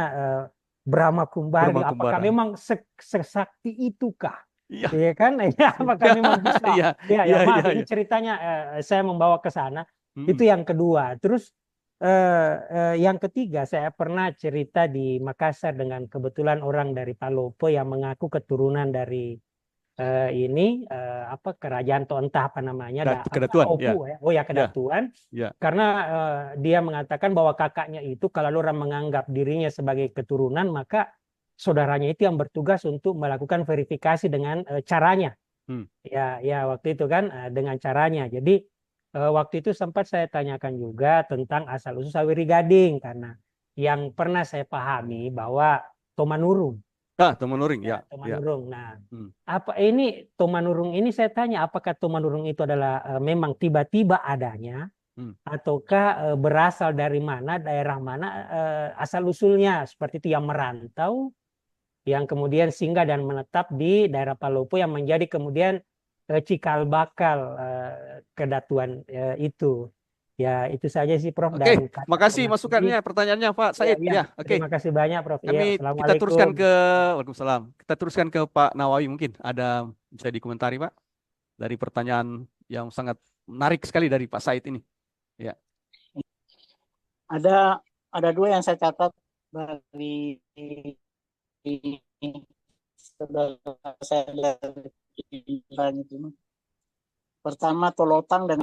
Brahma Kumbara. Apakah memang sesakti itukah? Iya. Ya kan? Ya, apakah memang bisa? Ini ceritanya saya membawa ke sana. Itu yang kedua. Terus yang ketiga, saya pernah cerita di Makassar dengan kebetulan orang dari Palopo yang mengaku keturunan dari kerajaan atau entah apa namanya, Kedatuan. Opu, ya. Oh ya, Kedatuan. Ya. Karena dia mengatakan bahwa kakaknya itu kalau orang menganggap dirinya sebagai keturunan, maka saudaranya itu yang bertugas untuk melakukan verifikasi dengan caranya. Ya waktu itu kan dengan caranya. Jadi waktu itu sempat saya tanyakan juga tentang asal usul Saweri Gading, karena yang pernah saya pahami bahwa Tomanurung. Tomanurung, ya. Tomanurung. Nah, apa ini Tomanurung ini saya tanya, apakah Tomanurung itu adalah memang tiba-tiba adanya, ataukah berasal dari mana, daerah mana asal usulnya, seperti itu, yang merantau, yang kemudian singgah dan menetap di daerah Palopo yang menjadi kemudian cikal bakal kedatuan itu. Ya, itu saja sih Prof. Oke, makasih masukannya, pertanyaannya Pak Said. Ya, oke. Terima kasih banyak Prof. Kita teruskan ke Waalaikumsalam. Kita teruskan ke Pak Nawawi, mungkin ada bisa dikomentari Pak dari pertanyaan yang sangat menarik sekali dari Pak Said ini. Ya. Ada dua yang saya catat dari saudara saya dari itu. Pertama Tolotang dan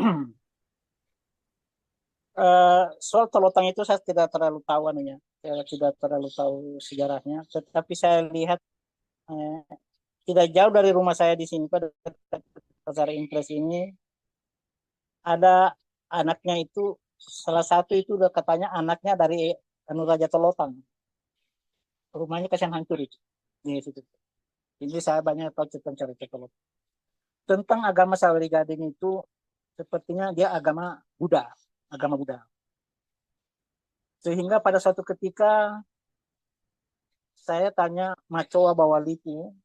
soal Tolotang itu saya tidak terlalu tahu anunya, saya tidak terlalu tahu sejarahnya, tetapi saya lihat tidak jauh dari rumah saya di sini pada Pasar Impres ini ada anaknya itu, salah satu itu udah katanya anaknya dari Raja Tolotang, rumahnya kasihan hancur itu di situ. Ini saya banyak tahu tentang cerita Tolotang. Tentang agama Saweri Gading itu sepertinya dia agama Buddha. Sehingga pada suatu ketika saya tanya Macoa Bawalipu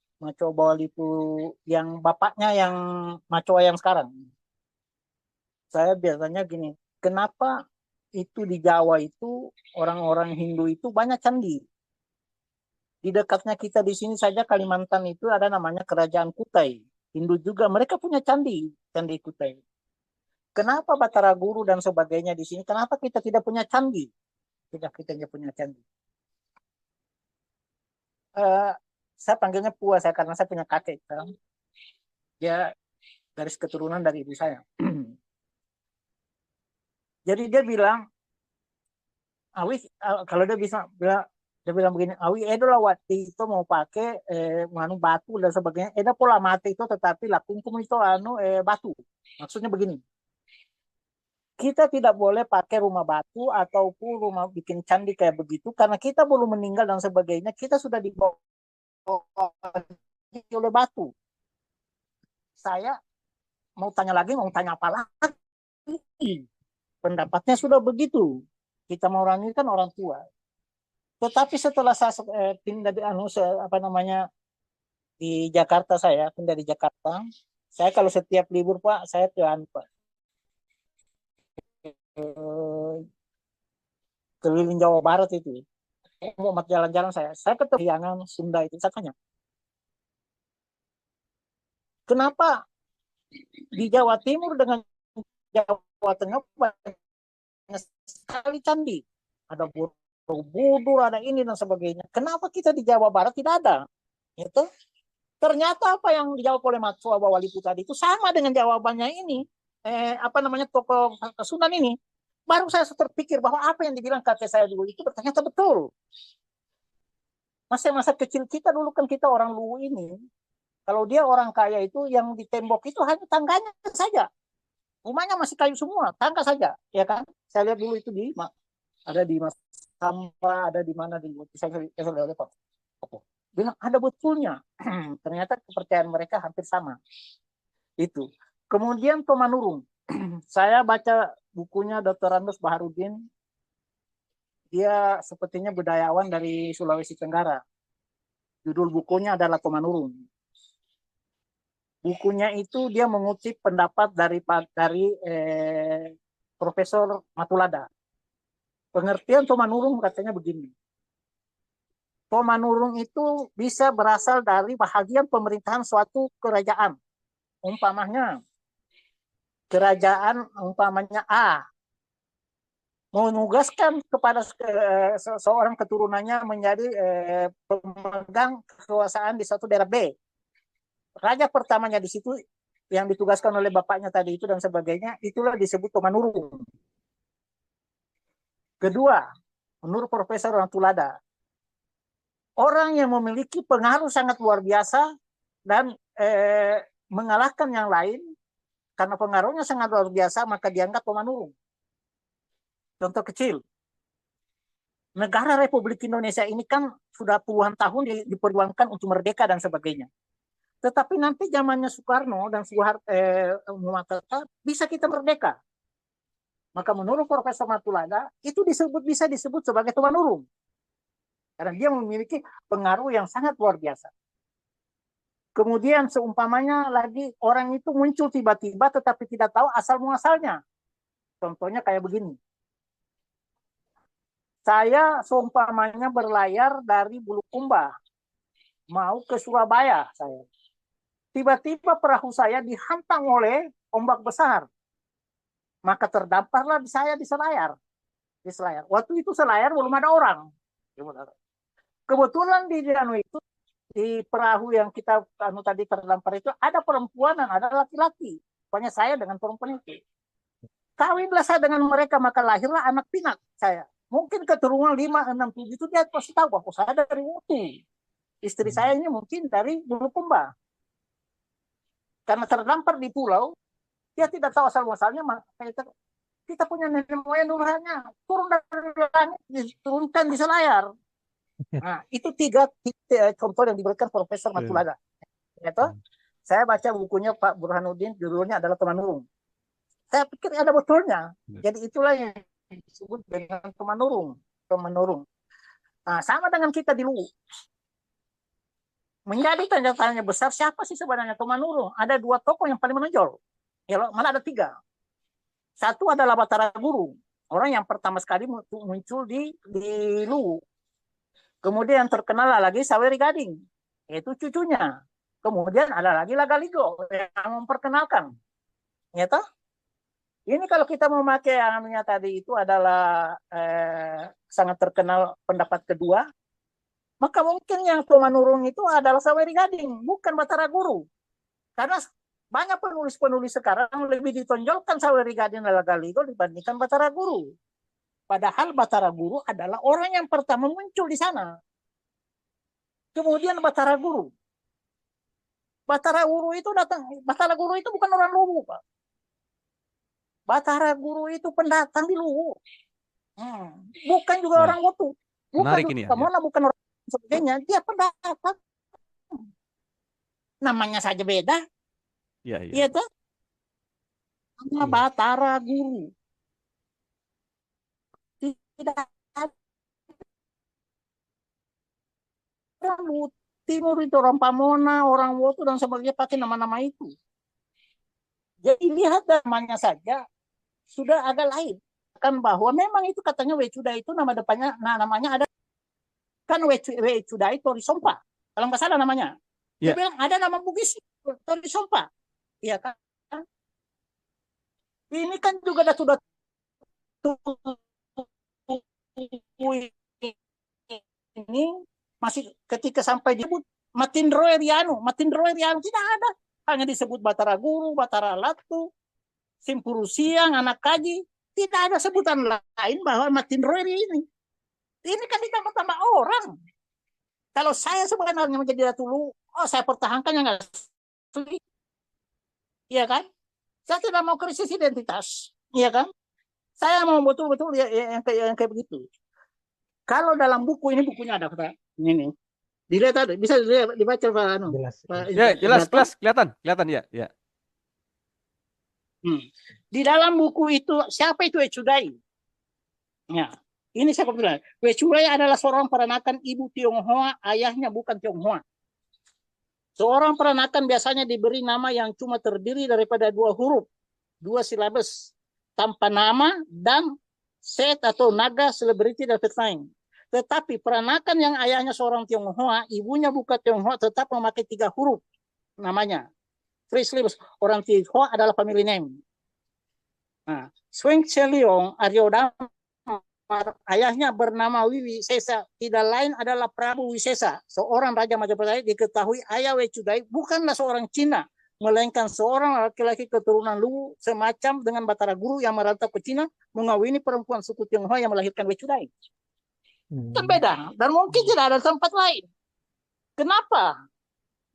yang bapaknya yang Macoa yang sekarang. Saya biasanya gini, kenapa itu di Jawa itu orang-orang Hindu itu banyak candi? Di dekatnya kita di sini saja Kalimantan itu ada namanya Kerajaan Kutai. Hindu juga mereka punya candi Kutai. Kenapa Batara Guru dan sebagainya di sini? Kenapa kita tidak punya candi? Kita tidak punya candi. Saya panggilnya Pua saya karena saya punya kakek. Dia garis keturunan dari ibu saya. Jadi dia bilang, Awi, kalau dia bisa bilang, dia bilang begini, Awi edolah waktu itu mau pakai batu dan sebagainya. Eda pola mati itu tetapi lakungkum itu batu. Maksudnya begini. Kita tidak boleh pakai rumah batu ataupun rumah bikin candi kayak begitu karena kita belum meninggal dan sebagainya, kita sudah dibawa oleh batu. Saya mau tanya apa lagi? Pendapatnya sudah begitu. Kita mau kan orang tua. Tetapi setelah saya pindah di Jakarta, saya pindah di Jakarta. Saya kalau setiap libur Pak, saya ke Pak. Keliling Jawa Barat itu mau jalan-jalan saya ketemu Hiangan Sunda itu, saya tanya kenapa di Jawa Timur dengan Jawa Tengah banyak sekali candi, ada Borobudur, ada ini dan sebagainya, kenapa kita di Jawa Barat tidak ada? Itu ternyata apa yang dijawab oleh Macoa Bawalipu tadi itu sama dengan jawabannya ini. Tokoh Sunan ini. Baru saya terpikir bahwa apa yang dibilang kakek saya dulu itu ternyata betul. Masa-masa kecil kita dulu kan kita orang Luwu ini, kalau dia orang kaya itu yang di tembok itu hanya tangganya saja. Rumahnya masih kayu semua, tangga saja, ya kan? Saya lihat dulu itu ada di Mas Samba, ada di mana di saya lihat bilang ada betulnya. Ternyata kepercayaan mereka hampir sama. Itu. Kemudian Tomanurung. Saya baca bukunya Dr. Andos Baharudin. Dia sepertinya budayawan dari Sulawesi Tenggara. Judul bukunya adalah Tomanurung. Bukunya itu dia mengutip pendapat dari Profesor Matulada. Pengertian Tomanurung katanya begini. Tomanurung itu bisa berasal dari bahagian pemerintahan suatu kerajaan. Umpamanya kerajaan A menugaskan kepada seorang keturunannya menjadi pemegang kekuasaan di suatu daerah B. Raja pertamanya di situ yang ditugaskan oleh bapaknya tadi itu dan sebagainya, itulah disebut Tomanurung. Kedua, menurut Profesor Rantulada, orang yang memiliki pengaruh sangat luar biasa dan mengalahkan yang lain, karena pengaruhnya sangat luar biasa, maka dianggap Tomanurung. Contoh kecil, negara Republik Indonesia ini kan sudah puluhan tahun diperjuangkan untuk merdeka dan sebagainya. Tetapi nanti zamannya Soekarno dan Muhammad bisa kita merdeka. Maka menurut Profesor Matulada, itu bisa disebut sebagai Tomanurung. Karena dia memiliki pengaruh yang sangat luar biasa. Kemudian seumpamanya lagi orang itu muncul tiba-tiba tetapi tidak tahu asal-muasalnya. Contohnya kayak begini. Saya seumpamanya berlayar dari Bulukumba mau ke Surabaya saya. Tiba-tiba perahu saya dihantam oleh ombak besar. Maka terdamparlah saya di selayar. Waktu itu selayar belum ada orang. Kebetulan di danau itu, di perahu yang kita tadi terdampar itu, ada perempuan dan ada laki-laki. Pokoknya saya dengan perempuan itu. Kawinlah saya dengan mereka, maka lahirlah anak pinak saya. Mungkin keturunan 5, 6, 7 itu dia pasti tahu bahwa saya dari Wutu. Istri saya ini mungkin dari Bulukumba. Karena terdampar di pulau, dia tidak tahu asal-muasalnya, kita punya nenek moyang dulunya turun dari langit, diturunkan di selayar. Nah, itu tiga contoh yang diberikan Profesor Matulada. Saya baca bukunya Pak Burhanuddin, judulnya adalah Tomanurung. Saya pikir ada betulnya. Jadi itulah yang disebut dengan Tomanurung. Nah, sama dengan kita di Luwu. Menjadi tanda tanya besar, siapa sih sebenarnya Tomanurung? Ada 2 tokoh yang paling menonjol. Ya, malah ada 3. Satu adalah Batara Guru, orang yang pertama sekali muncul di Luwu. Kemudian terkenal lagi Saweri Gading, yaitu cucunya. Kemudian ada lagi Lagaligo yang memperkenalkan. Ya toh? Ini kalau kita memakai yang namanya tadi itu adalah sangat terkenal pendapat kedua, maka mungkin yang Tomanurung itu adalah Saweri Gading, bukan Batara Guru. Karena banyak penulis-penulis sekarang lebih ditonjolkan Saweri Gading dan Lagaligo dibandingkan Batara Guru. Padahal Batara Guru adalah orang yang pertama muncul di sana. Kemudian Batara Guru. Batara Guru itu bukan orang Luwu, Pak. Batara Guru itu pendatang di Luwu. Bukan juga orang Wutu. Bukan juga bukan orang sebagainya. Dia pendatang. Namanya saja beda. Iya tuh. Nama Batara Guru. Tidak orang Timur itu, orang Pamona, orang Wutu dan sebagainya pakai nama-nama itu. Jadi lihat namanya saja sudah agak lain. Kan bahwa memang itu katanya Wecuda itu nama depannya, namanya ada kan Wecuda itu Torisompa. Kalau nggak salah namanya. Dia bilang ada nama Bugis Torisompa. Iya kan? Ini kan juga sudah ini masih ketika sampai disebut Matindroe Rianu tidak ada, hanya disebut Batara Guru, Batara Latu, Simpuru Siang, Anak Kaji, tidak ada sebutan lain bahwa Matindroe ini kan ditambah-tambah orang. Kalau saya sebenarnya menjadi Ratu Luwu, saya pertahankan yang nggak sulit, iya kan? Saya tidak mau krisis identitas, iya kan? Saya mau betul-betul yang kayak begitu. Kalau dalam buku ini, bukunya ada Pak. Ini dilihat, ada bisa dibaca Pak Anu. Jelas. Ya, jelas, Berapa? kelihatan ya, ya. Di dalam buku itu, siapa itu Wechudai? Ya, ini saya bilang, Wechudai adalah seorang peranakan ibu Tionghoa, ayahnya bukan Tionghoa. Seorang peranakan biasanya diberi nama yang cuma terdiri daripada 2 huruf, 2 silabus, tanpa nama dan set atau naga selebriti dan lain. Tetapi peranakan yang ayahnya seorang Tionghoa, ibunya bukan Tionghoa, tetap memakai 3 huruf namanya. Free syllabus. Orang Tionghoa adalah family name. Nah, Sweng Cheliong Aryodhama, ayahnya bernama Wiwisesa, tidak lain adalah Prabu Wisesa, seorang raja Majapahit. Diketahui ayah Wechudai bukanlah seorang Cina, melainkan seorang laki-laki keturunan Luwu, semacam dengan Batara Guru yang merantau ke Cina, mengawini perempuan suku Tionghoa yang melahirkan Wechudai. Kan beda, dan mungkin tidak ada tempat lain. Kenapa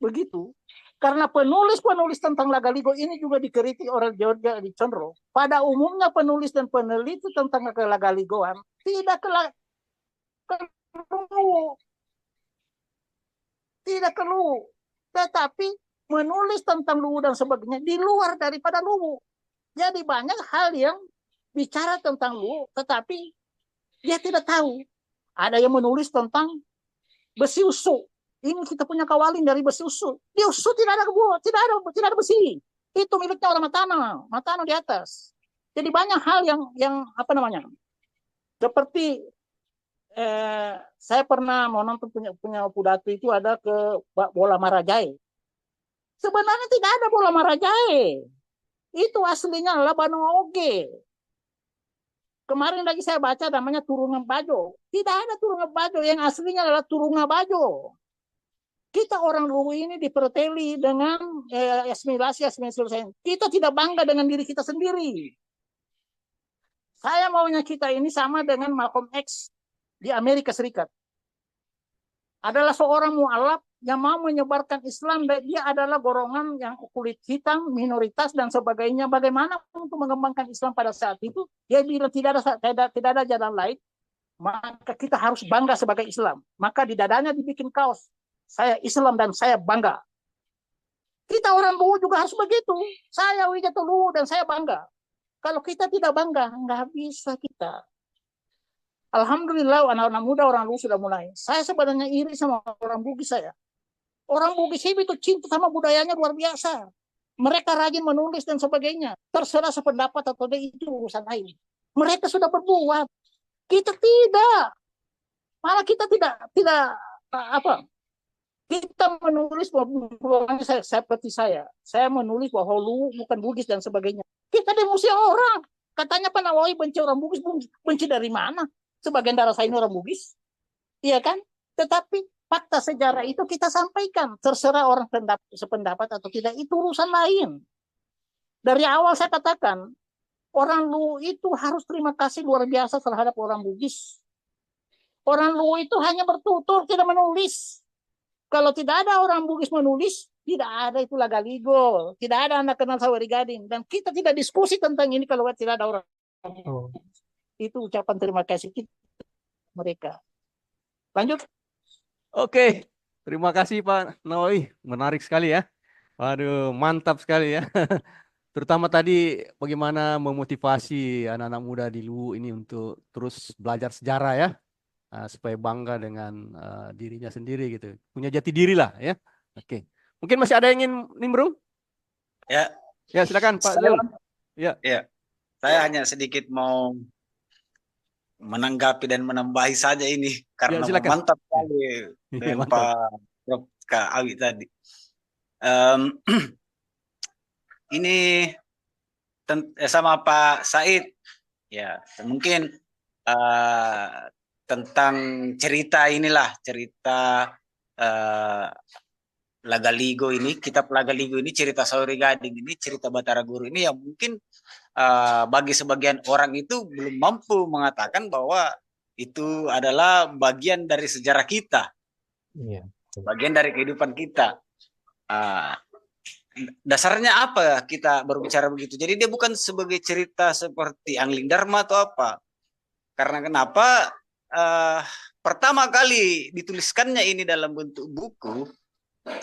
begitu? Karena penulis-penulis tentang Lagaligo ini juga dikritik orang Georgia di Conro. Pada umumnya penulis dan peneliti tentang Lagaligoan tidak keluh, tetapi menulis tentang Luwu dan sebagainya di luar daripada Luwu. Jadi banyak hal yang bicara tentang Luwu, tetapi dia tidak tahu. Ada yang menulis tentang besi usuk. Ini kita punya kawalin dari besi usuk. Di usuk tidak ada besi. Itu miliknya orang Matano di atas. Jadi banyak hal yang apa namanya? Seperti saya pernah mau nonton punya Pudatu itu ada ke bola Marajai. Sebenarnya tidak ada bola Marajai. Itu aslinya adalah Banu Oge. Kemarin lagi saya baca namanya Turungan Bajo. Tidak ada Turungan Bajo, yang aslinya adalah Turunga Bajo. Kita orang Luwu ini diperteli dengan asimilasi. Kita tidak bangga dengan diri kita sendiri. Saya maunya kita ini sama dengan Malcolm X di Amerika Serikat. Adalah seorang mu'alaf yang mau menyebarkan Islam, dan dia adalah golongan yang kulit hitam, minoritas dan sebagainya. Bagaimana untuk mengembangkan Islam pada saat itu? Dia bilang tidak ada jalan lain, maka kita harus bangga sebagai Islam. Maka di dadanya dibikin kaos, saya Islam dan saya bangga. Kita orang Luwu juga harus begitu. Saya Wijato Luwu dan saya bangga. Kalau kita tidak bangga, nggak bisa kita. Alhamdulillah anak-anak muda orang Luwu sudah mulai. Saya sebenarnya iri sama orang Bugis saya. Orang Bugis itu cinta sama budayanya luar biasa. Mereka rajin menulis dan sebagainya. Terserah sependapat atau tidak, itu urusan lain. Mereka sudah berbuat. Kita tidak. Malah kita tidak apa? Kita menulis bahwa seperti saya menulis bahwa Luwu bukan Bugis dan sebagainya. Kita demosi orang. Katanya Pak Nawawi benci orang Bugis. Benci dari mana? Sebagian darah saya ini orang Bugis. Iya kan? Tetapi fakta sejarah itu kita sampaikan. Terserah orang sependapat atau tidak, itu urusan lain. Dari awal saya katakan, orang Luwu itu harus terima kasih luar biasa terhadap orang Bugis. Orang Luwu itu hanya bertutur, tidak menulis. Kalau tidak ada orang Bugis menulis, tidak ada itu Lagaligo. Tidak ada anak kenal Saweri Gading. Dan kita tidak diskusi tentang ini kalau tidak ada orang. Itu ucapan terima kasih kita mereka. Lanjut. Oke, terima kasih Pak Nawawi. Menarik sekali ya. Waduh, mantap sekali ya. Terutama tadi bagaimana memotivasi anak-anak muda di Luwu ini untuk terus belajar sejarah ya. Supaya bangga dengan dirinya sendiri gitu. Punya jati diri lah ya. Oke. Mungkin masih ada yang ingin nimbrung? Ya. Ya, silakan Pak Zul. Ya. Saya hanya sedikit mau menanggapi dan menambahi saja ini karena mantap sekali dengan Pak Prof. Kak Awi tadi. Ini sama Pak Said, ya mungkin tentang cerita Lagaligo ini, kitab Lagaligo ini, cerita Saweri Gading ini, cerita Batara Guru ini yang mungkin bagi sebagian orang itu belum mampu mengatakan bahwa itu adalah bagian dari sejarah kita, bagian dari kehidupan kita. dasarnya apa kita berbicara begitu? Jadi dia bukan sebagai cerita seperti Angling Dharma atau apa. Karena kenapa? Pertama kali dituliskannya ini dalam bentuk buku,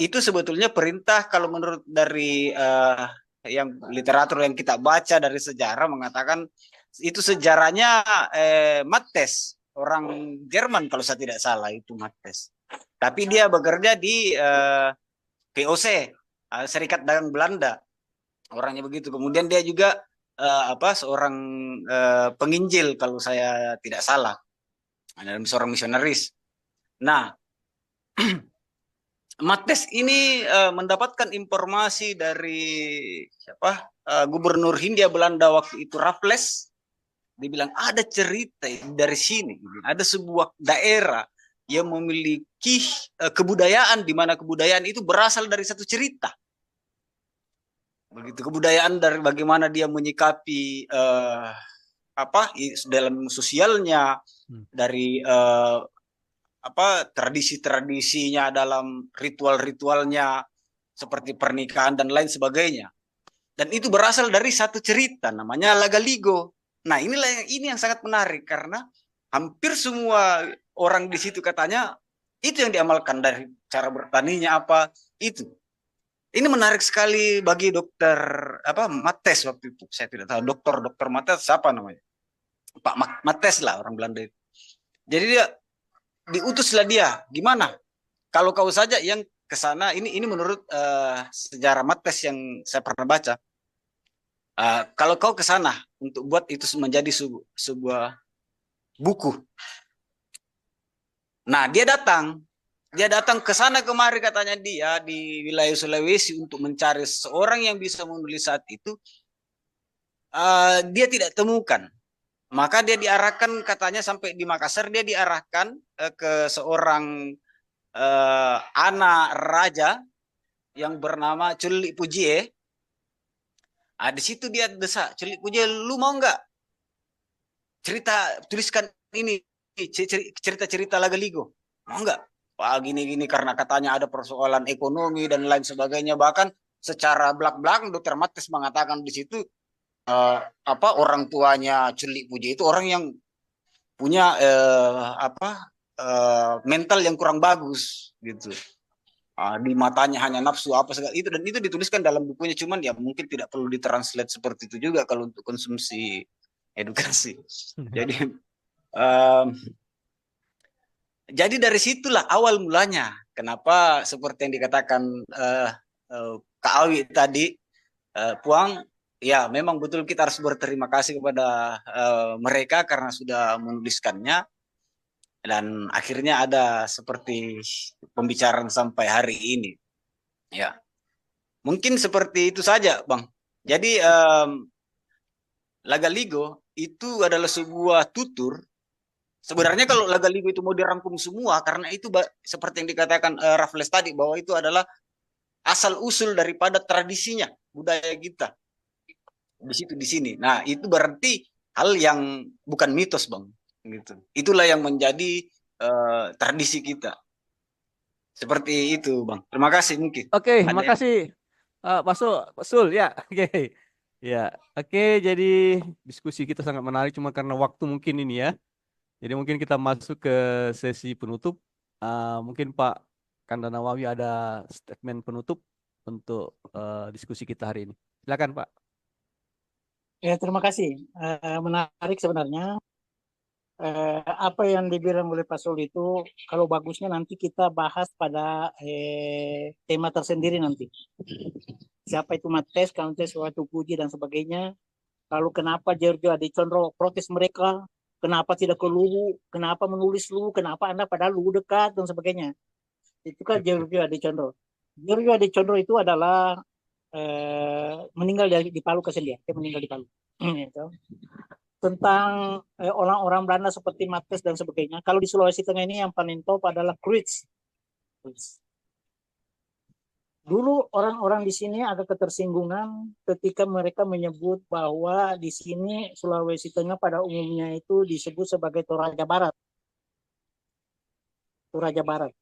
itu sebetulnya perintah kalau menurut dari yang literatur yang kita baca dari sejarah mengatakan itu sejarahnya Mattes, orang Jerman kalau saya tidak salah itu Mattes. Tapi dia bekerja di VOC, Serikat Dagang Belanda, orangnya begitu. Kemudian dia juga seorang penginjil kalau saya tidak salah, seorang misionaris. Nah, Mattes ini mendapatkan informasi dari Gubernur Hindia Belanda waktu itu, Raffles. Dia bilang ada cerita dari sini, ada sebuah daerah yang memiliki kebudayaan di mana kebudayaan itu berasal dari satu cerita. Begitu, kebudayaan dari bagaimana dia menyikapi dalam sosialnya, dari tradisi-tradisinya, dalam ritual-ritualnya seperti pernikahan dan lain sebagainya. Dan itu berasal dari satu cerita namanya Lagaligo. Nah, ini yang sangat menarik karena hampir semua orang di situ katanya itu yang diamalkan, dari cara bertaninya apa itu. Ini menarik sekali bagi dokter Mattes waktu itu. Saya tidak tahu dokter Mattes siapa namanya. Pak Mattes lah orang Belanda itu. Jadi dia diutuslah dia. Gimana? Kalau kau saja yang ke sana, ini menurut sejarah Mattes yang saya pernah baca. Kalau kau ke sana untuk buat itu menjadi sebuah buku. Nah, dia datang ke sana kemari katanya dia di wilayah Sulawesi untuk mencari seorang yang bisa menulis saat itu. Dia tidak temukan. Maka dia diarahkan katanya sampai di Makassar, dia diarahkan ke seorang anak raja yang bernama Culik Pujie. Di situ dia desak, Culik Pujie, lu mau nggak tuliskan ini cerita-cerita Lagaligo? Mau nggak? Wah, gini-gini karena katanya ada persoalan ekonomi dan lain sebagainya. Bahkan secara belak-belakan Dr. Mattes mengatakan di situ orang tuanya Culik Pujie itu orang yang punya mental yang kurang bagus gitu. Di matanya hanya nafsu apa segala itu, dan itu dituliskan dalam bukunya, cuman ya mungkin tidak perlu ditranslate seperti itu juga kalau untuk konsumsi edukasi. Jadi dari situlah awal mulanya kenapa seperti yang dikatakan Kak Awi tadi, Puang, ya memang betul kita harus berterima kasih kepada mereka karena sudah menuliskannya. Dan akhirnya ada seperti pembicaraan sampai hari ini. Ya, mungkin seperti itu saja, Bang. Jadi Lagaligo itu adalah sebuah tutur. Sebenarnya kalau Lagaligo itu mau dirangkum semua, karena itu seperti yang dikatakan Raffles tadi, bahwa itu adalah asal usul daripada tradisinya, budaya kita. Di sini. Nah, itu berarti hal yang bukan mitos, Bang. Gitu. Itulah yang menjadi tradisi kita. Seperti itu, Bang. Terima kasih mungkin. Oke, terima kasih Pak Sul ya. Oke. Ya, oke, jadi diskusi kita sangat menarik cuma karena waktu mungkin ini ya. Jadi mungkin kita masuk ke sesi penutup. Mungkin Pak Kandanawawi ada statement penutup untuk diskusi kita hari ini. Silakan, Pak. Ya, terima kasih. Menarik sebenarnya. Apa yang dibilang oleh Pak Sul itu, kalau bagusnya nanti kita bahas pada tema tersendiri nanti. Siapa itu Mattes, Countess Watu Puji dan sebagainya. Lalu kenapa Giorgio Adicondro protes mereka, kenapa tidak ke Luwu, kenapa menulis Luwu, kenapa Anda padahal Luwu dekat dan sebagainya. Itu kan Giorgio Adicondro. Giorgio Adicondro itu adalah meninggal di Palu Kesendia. Dia meninggal di Palu. Tentang orang-orang Belanda seperti Mattes dan sebagainya. Kalau di Sulawesi Tengah ini yang paling top adalah Kruits. Dulu orang-orang di sini ada ketersinggungan ketika mereka menyebut bahwa di sini Sulawesi Tengah pada umumnya itu disebut sebagai Toraja Barat. Toraja Barat.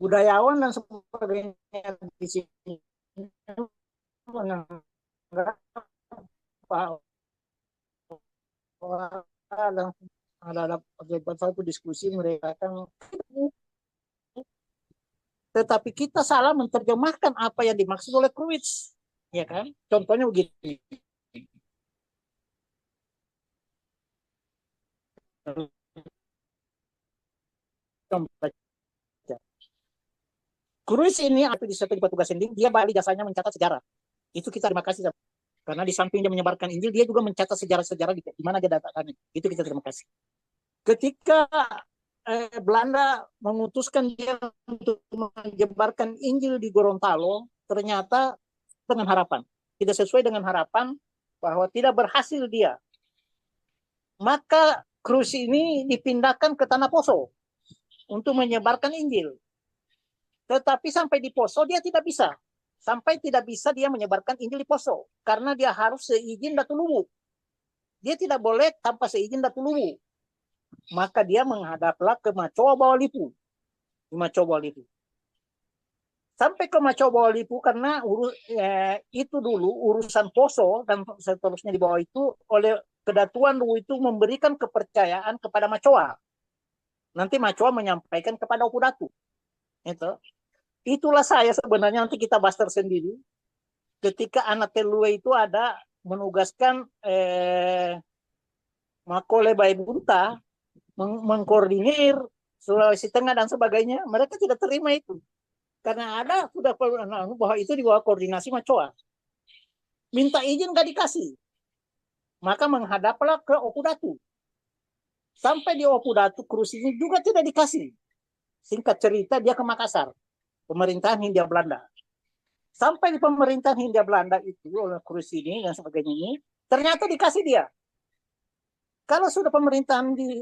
budayawan dan sebagainya di sini menganggap bahwa ada satu diskusi mereka kan, tetapi kita salah menerjemahkan apa yang dimaksud oleh Kruitz, ya kan? Contohnya begitu. Kruitz ini apa di satu petugas sendiri, dia balik jasanya mencatat sejarah. Itu kita terima kasih. Karena di samping dia menyebarkan Injil, dia juga mencatat sejarah-sejarah di mana dia datakannya. Itu kita terima kasih. Ketika Belanda memutuskan dia untuk menyebarkan Injil di Gorontalo, ternyata dengan harapan. Tidak sesuai dengan harapan, bahwa tidak berhasil dia. Maka Krus ini dipindahkan ke Tanah Poso untuk menyebarkan Injil. Tetapi sampai di Poso dia tidak bisa. Sampai tidak bisa dia menyebarkan Injil di Poso. Karena dia harus seizin Datu Luwu. Dia tidak boleh tanpa seizin Datu Luwu. Maka dia menghadaplah ke Macoa Bawalipu. Di Macoa Bawalipu. Sampai ke Macoa Bawalipu karena itu dulu urusan Poso dan seterusnya di bawah itu oleh Kedatuan Luwu itu memberikan kepercayaan kepada Macoa. Nanti Macoa menyampaikan kepada Oku Datu. Itulah saya sebenarnya, nanti kita bahas tersendiri. Ketika anak Telue itu ada menugaskan Makole Baibunta mengkoordinir Sulawesi Tengah dan sebagainya, mereka tidak terima itu. Karena ada sudah bahwa itu di bawah koordinasi Macoa. Minta izin nggak dikasih. Maka menghadaplah ke Oku Datu. Sampai di Oku Datu, Krus ini juga tidak dikasih. Singkat cerita, dia ke Makassar. Pemerintahan Hindia Belanda. Sampai di pemerintahan Hindia Belanda itu, oleh Krus ini dan sebagainya ini, ternyata dikasih dia. Kalau sudah pemerintahan di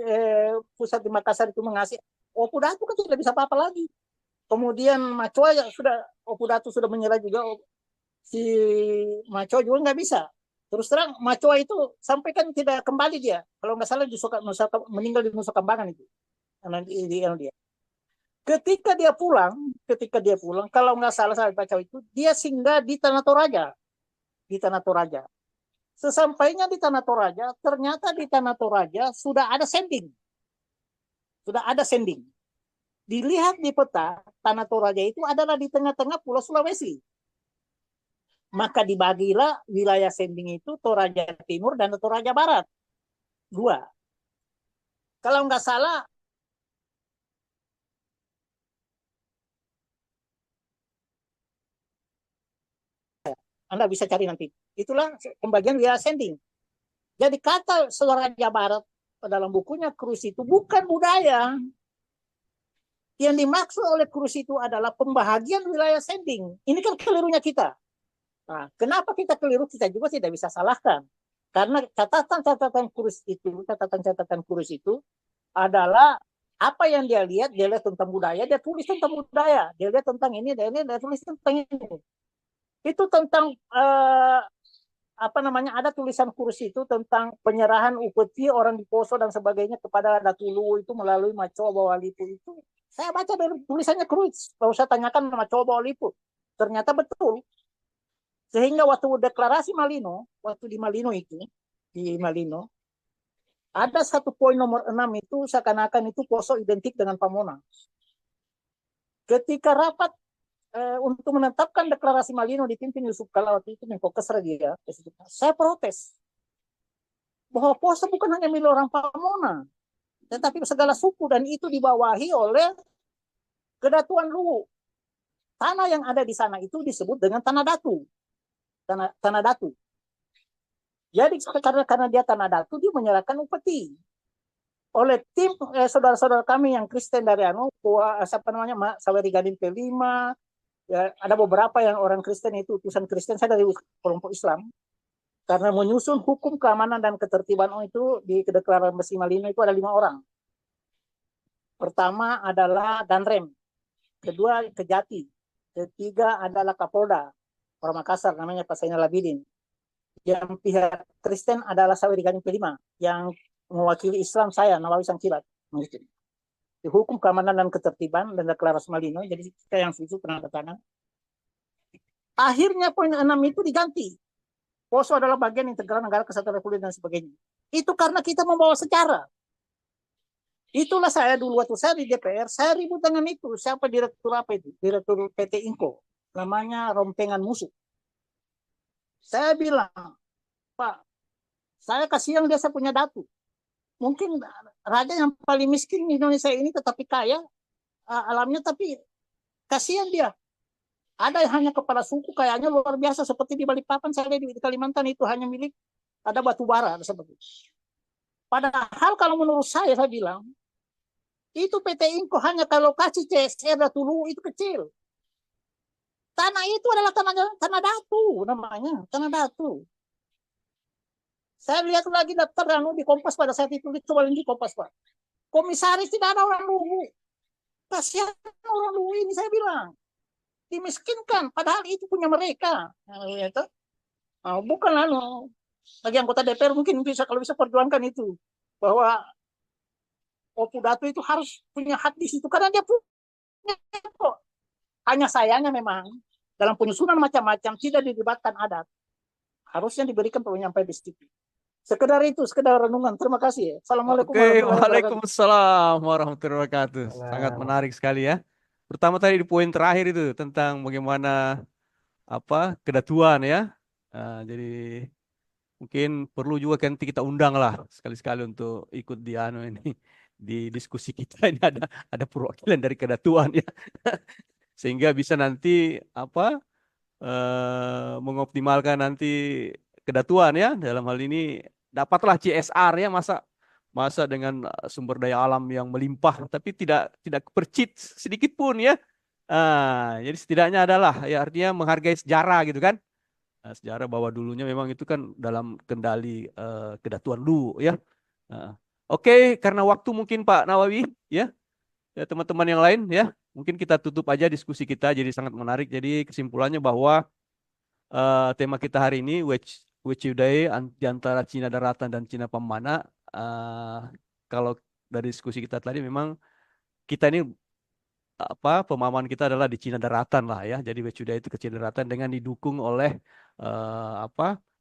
pusat di Makassar itu mengasih, Oku Datu kan tidak bisa apa-apa lagi. Kemudian Macoa sudah, Oku Datu sudah menyerah juga, si Macoa juga nggak bisa. Terus terang Macoa itu sampai kan tidak kembali dia. Kalau nggak salah meninggal di Nusa Kambangan itu. Dia. Ketika dia pulang, kalau nggak salah saya baca itu, dia singgah di Tanah Toraja. Di Tanah Toraja. Sesampainya di Tanah Toraja, ternyata di Tanah Toraja sudah ada sending. Sudah ada sending. Dilihat di peta, Tanah Toraja itu adalah di tengah-tengah Pulau Sulawesi. Maka dibagilah wilayah sending itu Toraja Timur dan Toraja Barat. 2. Kalau nggak salah, Anda bisa cari nanti. Itulah pembagian wilayah sending. Jadi kata Toraja Barat dalam bukunya Krus itu bukan budaya. Yang dimaksud oleh Krus itu adalah pembahagian wilayah sending. Ini kan kelirunya kita. Nah, kenapa kita keliru? Kita juga tidak bisa salahkan. Karena catatan-catatan Krus itu adalah apa yang dia lihat tentang budaya, dia tulis tentang budaya. Dia lihat tentang ini, dia tulis tentang ini. Itu tentang ada tulisan Krus itu tentang penyerahan upeti orang di Poso dan sebagainya kepada Datu Luwu itu melalui Macoa Bawalipu itu. Saya baca dari tulisannya Krus. Kalau saya tanyakan Macoa Bawalipu, ternyata betul. Sehingga waktu deklarasi Malino, waktu di Malino, ada satu poin nomor 6 itu seakan-akan itu Poso identik dengan Pamona. Ketika rapat untuk menetapkan deklarasi Malino dipimpin Yusuf Kala waktu itu Menko Kesra dia, saya protes bahwa Poso bukan hanya milik orang Pamona, tetapi segala suku dan itu dibawahi oleh Kedatuan Luwu. Tanah yang ada di sana itu disebut dengan tanah Datu. Tanah Datu. Jadi karena dia tanah Datu, dia menyerahkan upeti oleh tim saudara-saudara kami yang Kristen dari Saweri Gading P5, ya, ada beberapa yang orang Kristen itu utusan Kristen, saya dari kelompok Islam, karena menyusun hukum keamanan dan ketertiban itu di deklarasi Malino itu ada 5 orang. Pertama adalah Danrem, kedua Kejati, ketiga adalah Kapolda orang Makassar namanya Pak Zainal Abidin. Yang pihak Kristen adalah Saweri Gading P5, yang mewakili Islam saya Nawawi Sangkilat. di hukum keamanan dan ketertiban dan deklarasi Malino, jadi kita yang setuju penanda tangan. Akhirnya poin 6 itu diganti. Poso adalah bagian integral negara kesatuan Republik dan sebagainya. Itu karena kita membawa sejarah. Itulah saya dulu waktu saya di DPR, saya ribut dengan itu. Siapa direktur apa itu? Direktur PT Inko. Namanya Rompengan Musuh. Saya bilang, Pak, saya kasihan dia saya punya datu. Mungkin raja yang paling miskin di Indonesia ini tetapi kaya alamnya, tapi kasihan dia. Ada yang hanya kepala suku kayaknya luar biasa seperti di Balikpapan, saya lihat di Kalimantan itu hanya milik ada batu bara seperti itu. Padahal kalau menurut saya bilang itu PT Inko hanya kalau kasih CSR dulu itu kecil. Tanah itu adalah tanah datu namanya, tanah datu. Saya lihat lagi daftar di Kompas pada saat itu, coba di Kompas Pak. Komisaris tidak ada orang Luwu. Kasihan orang Luwu ini saya bilang. Dimiskinkan, padahal itu punya mereka. Bukan bagi anggota DPR mungkin bisa kalau bisa perjuangkan itu. Bahwa Opu Datu itu harus punya hak di situ. Karena dia punya kok. Hanya sayangnya memang dalam penyusunan macam-macam tidak dilibatkan adat. Harusnya diberikan penyampaian di situ. Sekedar itu, sekedar renungan. Terima kasih ya. Assalamualaikum Oke, warahmatullahi wabarakatuh. waalaikumsalam warahmatullahi wabarakatuh. Sangat menarik sekali ya. Pertama tadi di poin terakhir itu tentang bagaimana kedatuan ya. Jadi mungkin perlu juga nanti kita undang lah sekali-sekali untuk ikut di ini di diskusi kita ini ada perwakilan dari kedatuan ya. Sehingga bisa nanti mengoptimalkan nanti kedatuan ya, dalam hal ini dapatlah CSR ya, masa dengan sumber daya alam yang melimpah tapi tidak percit sedikit pun ya. Jadi setidaknya adalah ya, artinya menghargai sejarah gitu kan. Sejarah bahwa dulunya memang itu kan dalam kendali kedatuan dulu ya. Oke, karena waktu mungkin Pak Nawawi ya teman-teman yang lain ya, mungkin kita tutup aja diskusi kita, jadi sangat menarik. Jadi kesimpulannya bahwa tema kita hari ini Wechudai di antara Cina Daratan dan Cina Pemana. Kalau dari diskusi kita tadi memang kita ini pemahaman kita adalah di Cina Daratan lah ya. Jadi Wechudai itu ke Cina Daratan dengan didukung oleh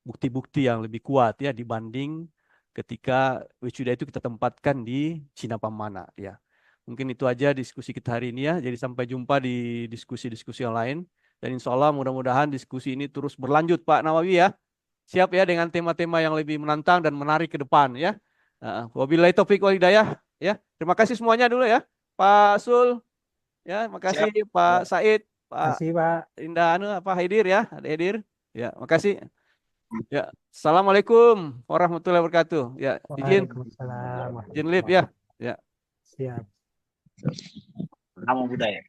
bukti-bukti yang lebih kuat ya dibanding ketika Wechudai itu kita tempatkan di Cina Pemana ya. Mungkin itu aja diskusi kita hari ini ya. Jadi sampai jumpa di diskusi-diskusi yang lain. Dan insya Allah mudah-mudahan diskusi ini terus berlanjut Pak Nawawi ya. Siap ya dengan tema-tema yang lebih menantang dan menarik ke depan ya. Wabillahi taufiq wal hidayah ya. Terima kasih semuanya dulu ya. Pak Sul ya, makasih Pak Said, Pak Kasih Pak. Indah Haidir ya, ada Haidir. Ya, makasih. Ya, Assalamualaikum warahmatullahi wabarakatuh. Ya, Waalaikumsalam. izin live ya. Ya. Siap. Nama budaya.